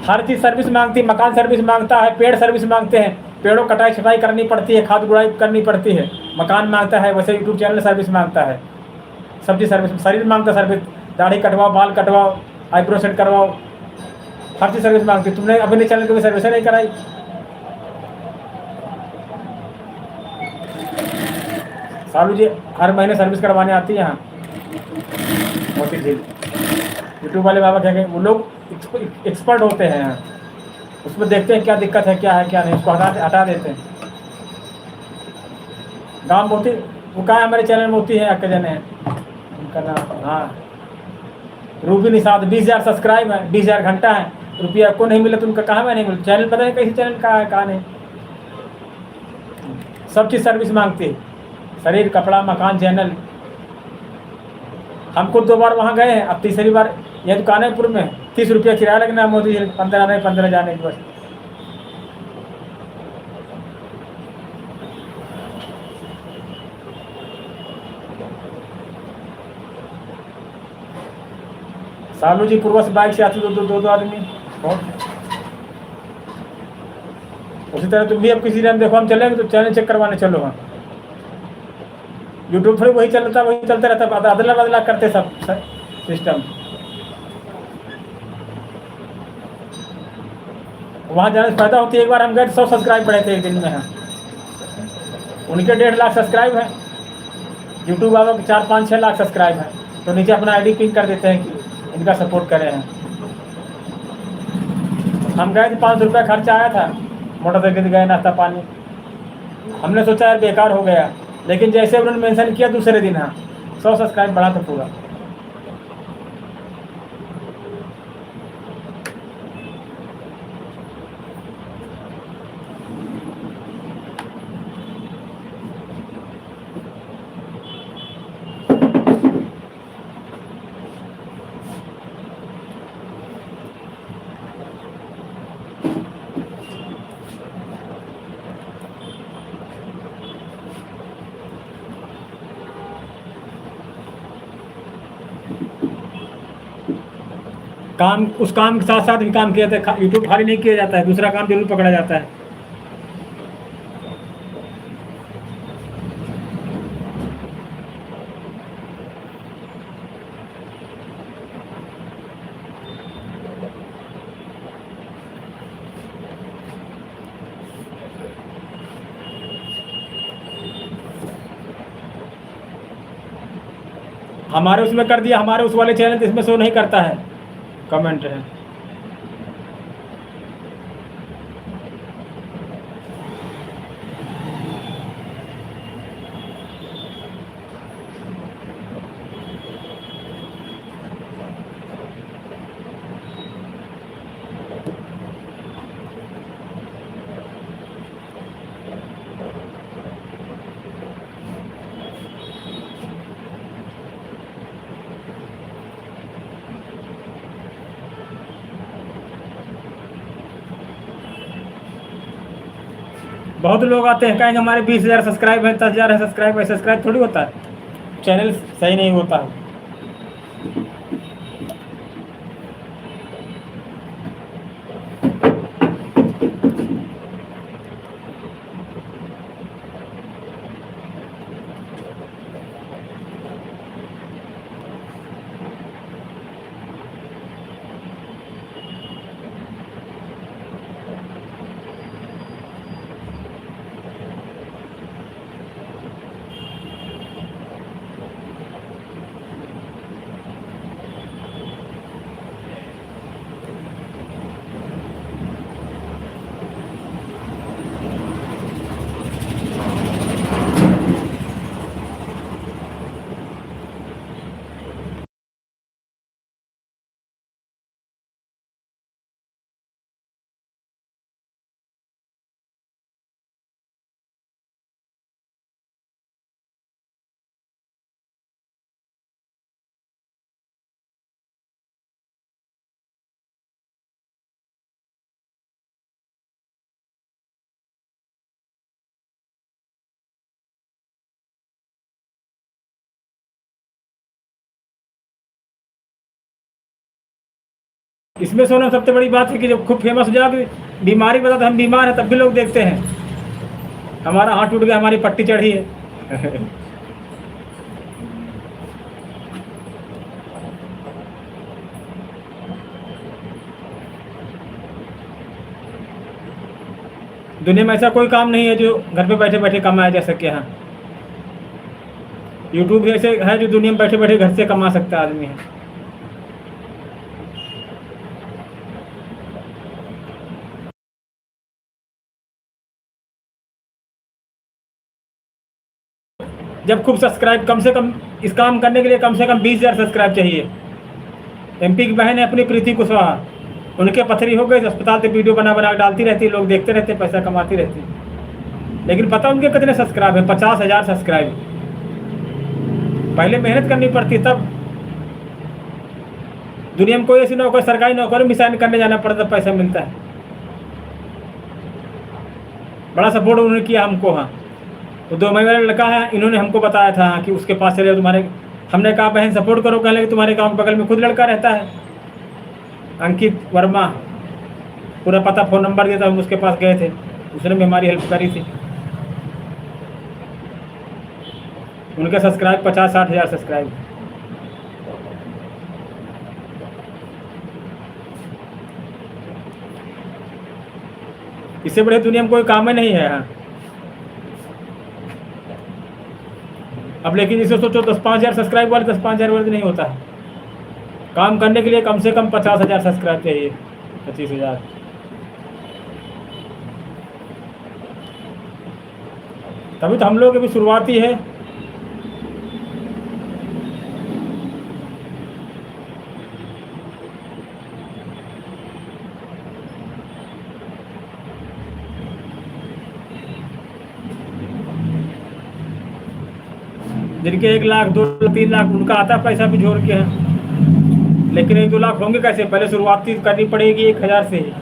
S1: हर चीज़ सर्विस मांगती है, मकान सर्विस मांगता है, पेड़ सर्विस मांगते हैं, पेड़ों कटाई छटाई करनी पड़ती है, खाद गुड़ाई करनी पड़ती है, मकान मांगता है, वैसे यूट्यूब चैनल सर्विस मांगता है, सब चीज़ सर्विस, शरीर मांगता है सर्विस, दाढ़ी कटवाओ, बाल कटवाओ, आईब्रो सेट करवाओ, हर चीज़ सर्विस मांगती है। तुमने अपने चैनल की भी सर्विस नहीं कराई। सालू जी हर महीने सर्विस करवाने आती है यहाँ मोती झील। यूट्यूब वाले बाबा क्या कहें, वो लोग एक्सपर्ट होते हैं यहाँ, उसमें देखते हैं क्या दिक्कत है, क्या है क्या नहीं, उसको हटा देते हैं। गाँव मोती, वो कहाँ है, हमारे चैनल मोती है, अक्के जने उनका नाम। हाँ, रूबी निषाद, 20,000 सब्सक्राइब है, 20,000 घंटा है, रुपया को नहीं मिला तो उनका कहाँ में नहीं मिला। चैनल पता नहीं कैसे चैनल कहाँ है कहाँ नहीं, सब चीज़ सर्विस मांगती है, शरीर, कपड़ा, मकान, चैनल। हम खुद 2 बार वहाँ गए हैं, अब तीसरी बार यह कानपुर में 30 रुपया किराया लगना मोदी 15 जाने के बस। सालू जी पूर्व से बाइक से आते दो आदमी। उसी तरह तुम भी अब किसी टाइम देखो हम चलेंगे तो चैनल चेक करवाने चलो। हाँ, यूट्यूब पर वही चलता रहता, अदला बदला करते सब सिस्टम। वहाँ जाने से फायदा होती है। एक बार हम गए 100 सब्सक्राइब बढ़े थे एक दिन में। हाँ, उनके 1.5 लाख सब्सक्राइब है, यूट्यूब वालों के 4-5-6 लाख सब्सक्राइब है। तो नीचे अपना आईडी पिन कर देते हैं कि इनका सपोर्ट करें हैं। हम गए थे, 500 रुपया खर्चा आया था, मोटरसाइकिल गए, नाश्ता पानी। हमने सोचा यार बेकार हो गया, लेकिन जैसे उन्होंने मेंशन किया दूसरे दिन, हाँ 100 सब्सक्राइब बढ़ा था पूरा। काम उस काम के साथ साथ भी काम किया जाता है, यूट्यूब खाली नहीं किया जाता है, दूसरा काम जरूर पकड़ा जाता है। हमारे उसमें कर दिया, हमारे उस वाले चैनल इसमें शो नहीं करता है कमेंट है। बहुत लोग आते हैं कहेंगे हमारे 20,000 सब्सक्राइब है, 10,000 है सब्सक्राइब है। सब्सक्राइब थोड़ी होता है, चैनल सही नहीं होता है। इसमें सोना सबसे बड़ी बात है कि जब खूब फेमस हो जाए, बीमारी बता तो हम बीमार हैं तब भी लोग देखते हैं। हमारा हाथ टूट गया, हमारी पट्टी चढ़ी है। दुनिया में ऐसा कोई काम नहीं है जो घर पे बैठे बैठे कमाया जा सके। हाँ, यूट्यूब भी ऐसे है जो दुनिया में बैठे बैठे घर से कमा सकता आदमी है। जब खूब सब्सक्राइब, कम से कम इस काम करने के लिए कम से कम 20,000 सब्सक्राइब चाहिए। एमपी की बहन है अपनी प्रीति कुशवाहा, उनके पथरी हो गए, अस्पताल से वीडियो बना बना डालती रहती, लोग देखते रहते, पैसा कमाती रहती। लेकिन पता उनके कितने सब्सक्राइब है? 50,000 सब्सक्राइब। पहले मेहनत करनी पड़ती, तब दुनिया में कोई ऐसी नौकरी, सरकारी नौकरी मिसाइल करने जाना पड़ता, पैसा मिलता है। बड़ा सपोर्ट उन्होंने किया हमको। हाँ, तो 2 महीने वाला लड़का है, इन्होंने हमको बताया था कि उसके पास चले तुम्हारे। हमने कहा बहन सपोर्ट करो, कहने लगे तुम्हारे गाँव बगल में खुद लड़का रहता है अंकित वर्मा, पूरा पता फ़ोन नंबर दिया था, हम उसके पास गए थे, उसने भी हमारी हेल्प करी थी। उनके सब्सक्राइब 50-60,000 सब्सक्राइब। इससे बड़े दुनिया में कोई काम ही नहीं है। हाँ, अब लेकिन इसे सोचो 10-5,000 सब्सक्राइब वाले 10-5,000 वाले नहीं होता है। काम करने के लिए कम से कम 50,000 सब्सक्राइब चाहिए, 25,000। तभी तो हम लोग अभी शुरुआती है। जिनके 1 लाख 2 लाख 3 लाख उनका आता पैसा भी जोड़ के है, लेकिन 1-2 लाख होंगे कैसे? पहले शुरुआती करनी पड़ेगी 1,000 से ही।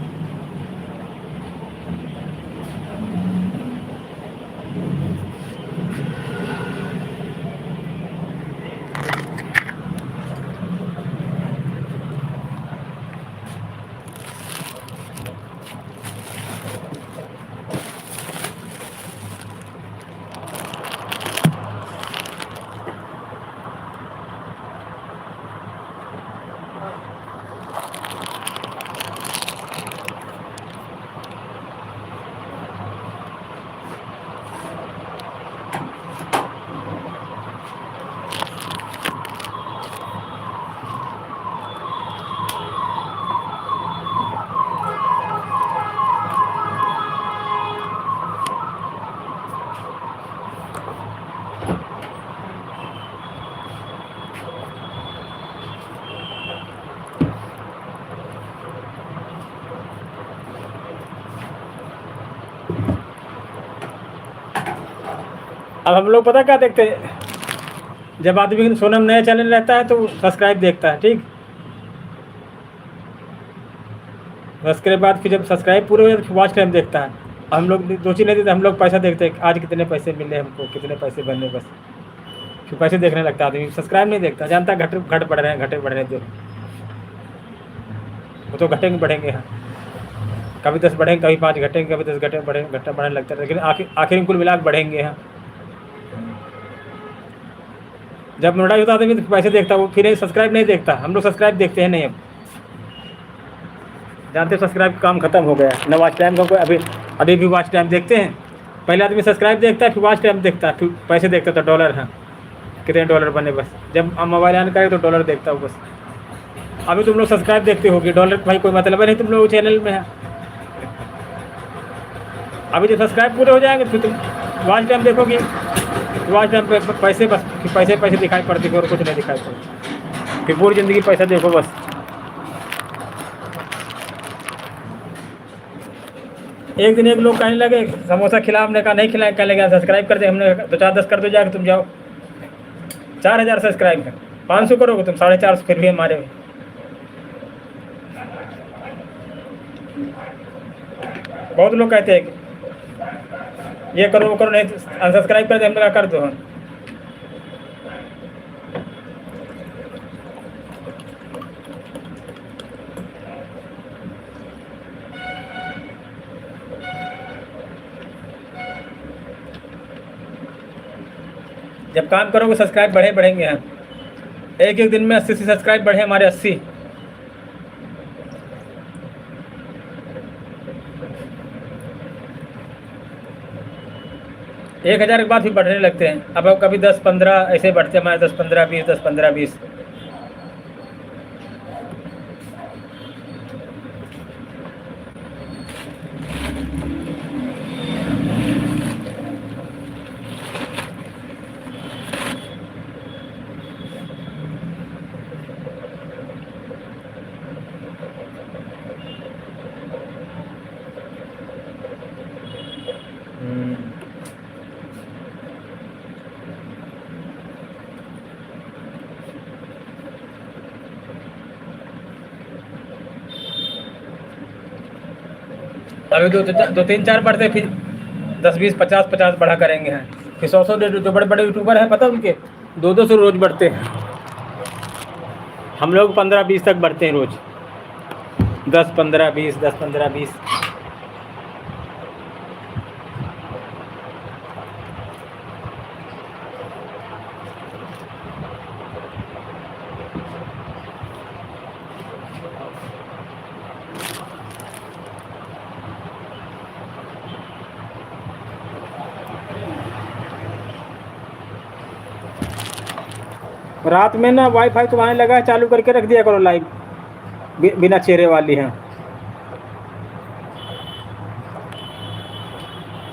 S1: अब हम लोग पता क्या देखते हैं, जब आदमी सोनम नया चैनल रहता है तो सब्सक्राइब देखता है, ठीक। उसके बाद फिर जब सब्सक्राइब पूरे हो जाए तो फिर वॉच टाइम देखता है। हम लोग सोची नहीं देते, हम लोग पैसा देखते हैं, आज कितने पैसे मिले हमको, कितने पैसे बने, बस फिर पैसे देखने लगता है आदमी, सब्सक्राइब नहीं देखता, जानता घट बढ़ रहे हैं, घटे बढ़ रहे हैं जो वो तो घटेंगे बढ़ेंगे। हाँ, कभी 10 बढ़ेंगे, कभी 5 घटेंगे, कभी 10 घटे बढ़ेंगे, घटना बढ़ने लगता है, लेकिन आखिर में कुल मिला के बढ़ेंगे। हाँ, जब लड़ाई होता है तो पैसे देखता, वो फिर सब्सक्राइब नहीं देखता। हम लोग सब्सक्राइब देखते हैं नहीं, अब जानते सब्सक्राइब काम खत्म हो गया न। वॉच टाइम का कोई अभी भी वॉच टाइम देखते हैं। पहले आदमी सब्सक्राइब देखता है, फिर वॉच टाइम देखता है, फिर पैसे देखता था, डॉलर। हाँ, कितने डॉलर बने, बस जब मोबाइल ऑन करे तो डॉलर देखता हूँ बस। अभी तुम लोग सब्सक्राइब देखते होगे, डॉलर भाई कोई मतलब है नहीं तुम लोग चैनल में है। अभी जब सब्सक्राइब पूरे हो जाएंगे फिर तुम वॉच टाइम देखोगे, वॉच टाइम पे पैसे, बस फिर पैसे दिखाई पड़ते और कुछ नहीं दिखाई पड़ते, फिर पूरी ज़िंदगी पैसा देखो बस। एक दिन एक लोग कहने लगे समोसा खिला, हमने कहा नहीं खिलाए, कहने लगे सब्सक्राइब कर दे, हमने 2-4-10 कर दो जाके, तुम जाओ 4000 सब्सक्राइब कर, 500 करोगे तुम, 450 फिर भी हमारे। बहुत लोग कहते हैं कि ये करो वो करो, नहीं अनसब्सक्राइब कर दे, हमने कहा कर दो। हाँ, जब काम करोगे सब्सक्राइब बढ़ेंगे। हम एक दिन में 80 सब्सक्राइब बढ़े हमारे, 80। एक 1000 के बाद भी बढ़ने लगते हैं। अब कभी 10-15 ऐसे बढ़ते हैं हमारे, 10-15-20, 10-15-20। अभी 2-3-4 बढ़ते, फिर 10-20, 50-50 बढ़ा करेंगे। हैं फिर 100 जो बड़े बड़े यूट्यूबर हैं पता उनके 200 रोज बढ़ते हैं। हम लोग 15-20 तक बढ़ते हैं रोज, 10-15-20, 10-15-20। रात में ना वाईफाई तुम्हारे लगा है, चालू करके रख दिया करो लाइव, बिना चेहरे वाली। हैं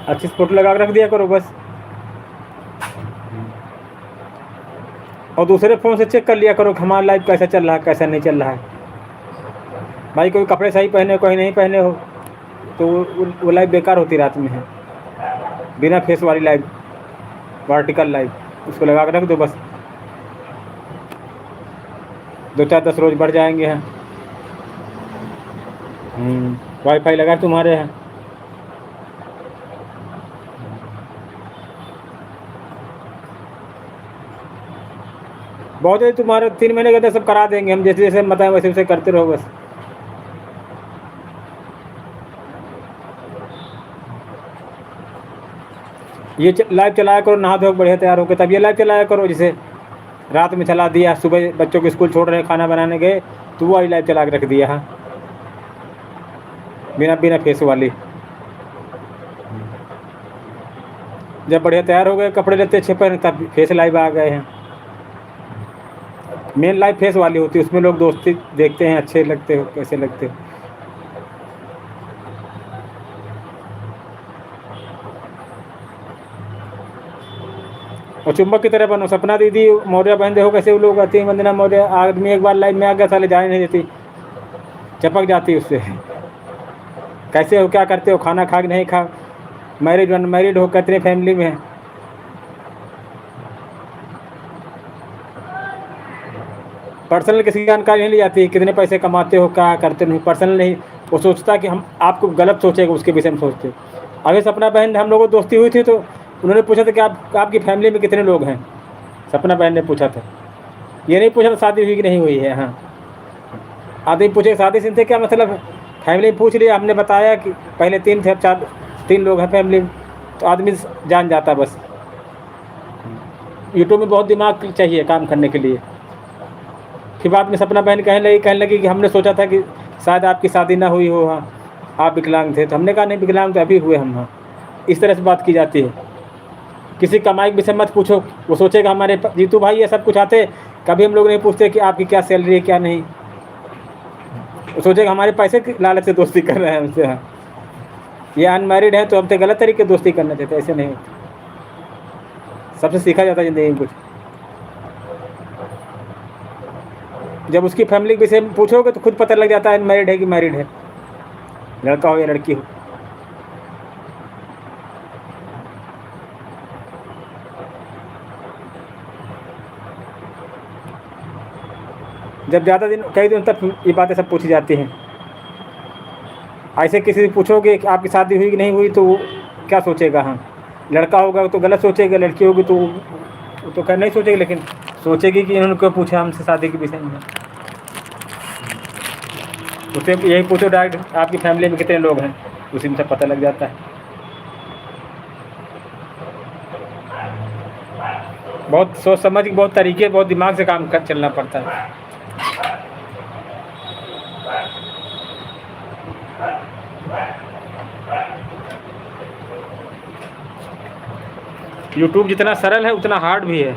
S1: अच्छी फोटो लगा कर रख दिया करो बस, और दूसरे फ़ोन से चेक कर लिया करो कि हमारा लाइव कैसा चल रहा है, कैसा नहीं चल रहा है। भाई कोई कपड़े सही पहने, कोई नहीं पहने हो तो वो लाइव बेकार होती रात में है। बिना फेस वाली लाइव, वर्टिकल लाइव, उसको लगा कर रख दो बस, 2-4-10 रोज बढ़ जाएंगे। हैं वाईफाई लगा तुम्हारे हैं। बहुत है तुम्हारे 3 महीने के अंदर सब करा देंगे हम, जैसे जैसे बताएं वैसे वैसे करते रहो बस। ये लाइव चलाया करो, नहा धो बढ़िया तैयार होकर, तब ये लाइव चलाया करो। जैसे रात में चला दिया, सुबह बच्चों को स्कूल छोड़ रहे हैं, खाना बनाने गए तो वो वाली लाइव चला के रख दिया। हाँ, बिना फेस वाली। जब बढ़िया तैयार हो गए, कपड़े लेते अच्छे पहने, तब फेस लाइव आ गए हैं। मेन लाइव फेस वाली होती है, उसमें लोग दोस्ती देखते हैं, अच्छे लगते हो, कैसे लगते हो। और चुंबक की तरह बनो। सपना दीदी मौर्य बहन देखो कैसे वो लोग आती हैं, वंदना मौर्य। आदमी एक बार लाइव में आ गया, साले जाने नहीं देती, चपक जाती उससे। कैसे हो, क्या करते हो, खाना खा कि नहीं खा, मैरिड अनमैरिड हो, कितने फैमिली में है, पर्सनल किसी की जानकारी नहीं ली जाती, कितने पैसे कमाते हो, क्या करते नहीं, पर्सनल नहीं। वो सोचता कि हम आपको गलत सोचेगा, उसके विषय में सोचते। अभी सपना बहन हम लोगों को दोस्ती हुई थी तो उन्होंने पूछा था कि आपकी फैमिली में कितने लोग हैं। सपना बहन ने पूछा था, ये नहीं पूछा था शादी हुई कि नहीं हुई है। हाँ, आदमी पूछे शादी से थे क्या मतलब, फैमिली पूछ लिया, हमने बताया कि पहले 3 थे, अब 3 लोग हैं फैमिली में, तो आदमी जान जाता बस। यूट्यूब में बहुत दिमाग चाहिए काम करने के लिए। फिर बाद में सपना बहन कहने लगी कि हमने सोचा था कि शायद आपकी शादी ना हुई हो, हाँ आप विकलांग थे। तो हमने कहा नहीं, विकलांग तो अभी हुए हम। हाँ, इस तरह से बात की जाती है। किसी कमाई के विषय मत पूछो, वो सोचेगा हमारे जीतू भाई ये सब कुछ आते, कभी हम लोग नहीं पूछते कि आपकी क्या सैलरी है क्या नहीं। वो सोचेगा हमारे पैसे की लालच से दोस्ती कर रहे हैं हमसे। हाँ, ये अनमैरिड है तो हमसे गलत तरीके दोस्ती करना चाहते, ऐसे नहीं होते। सबसे सीखा जाता है ज़िंदगी में कुछ। जब उसकी फैमिली के विषय में पूछोगे तो खुद पता लग जाता है अनमैरिड है कि मैरिड है, लड़का हो या लड़की हो। जब ज़्यादा दिन कई दिन तक ये बातें सब पूछी जाती हैं। ऐसे किसी से पूछोगे कि आपकी शादी हुई कि नहीं हुई तो वो क्या सोचेगा। हाँ, लड़का होगा तो गलत सोचेगा, लड़की होगी तो खैर नहीं सोचेगी, लेकिन सोचेगी कि इन्होंने क्यों पूछा हमसे शादी के विषय में। उससे यही पूछो डायरेक्ट आपकी फैमिली में कितने लोग हैं, उसी में सब पता लग जाता है। बहुत सोच समझ के, बहुत तरीके, बहुत दिमाग से काम कर चलना पड़ता है। यूट्यूब जितना सरल है उतना हार्ड भी है।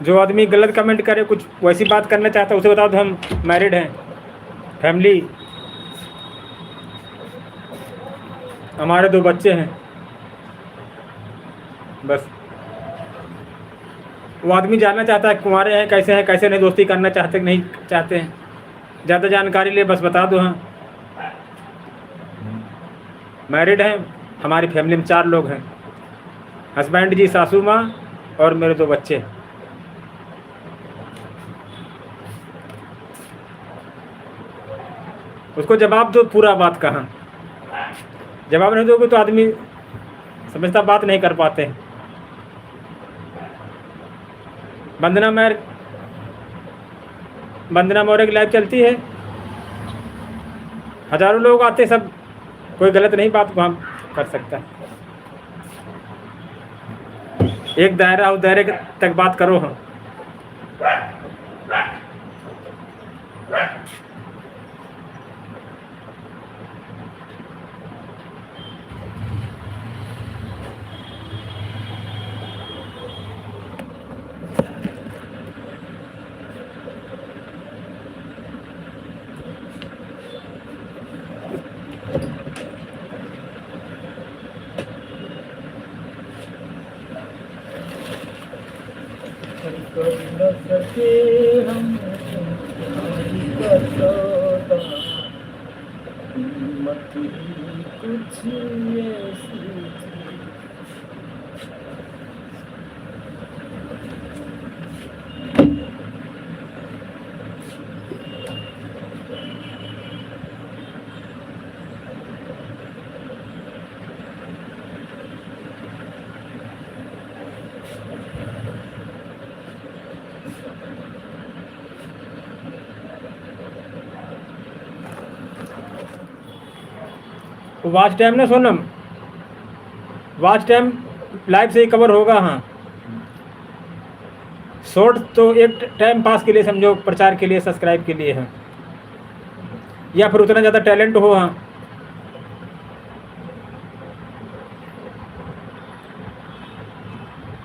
S1: जो आदमी गलत कमेंट करे, कुछ वैसी बात करना चाहता है, उसे बता दो हम मैरिड हैं, फैमिली, हमारे 2 बच्चे हैं, बस। वो आदमी जानना चाहता है कुंवारे हैं कैसे नहीं, दोस्ती करना चाहते कि नहीं चाहते हैं, ज़्यादा जानकारी ले बस बता दो। हाँ, मैरिड हैं, हमारी फैमिली में 4 लोग हैं, हस्बैंड जी, सासू माँ और मेरे 2 बच्चे। उसको जवाब दो, पूरा बात कहाँ। जवाब नहीं दोगे तो आदमी समझता, बात नहीं कर पाते। वंदना मौर्य की लाइव चलती है, हजारों लोग आते, सब कोई गलत नहीं बात वहाँ कर सकता। एक दायरा, उस दायरे तक बात करो। हम वॉच टाइम ना सोनम, वॉच टाइम लाइव से ही कवर होगा। हाँ, शॉर्ट तो एक टाइम पास के लिए समझो, प्रचार के लिए, सब्सक्राइब के लिए है। या फिर उतना ज़्यादा टैलेंट हो। हाँ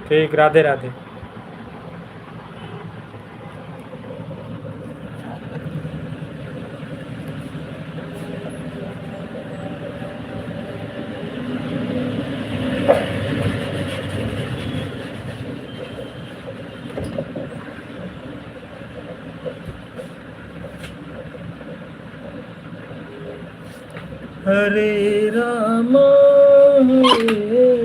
S1: ठीक, राधे राधे। हरे राम हरे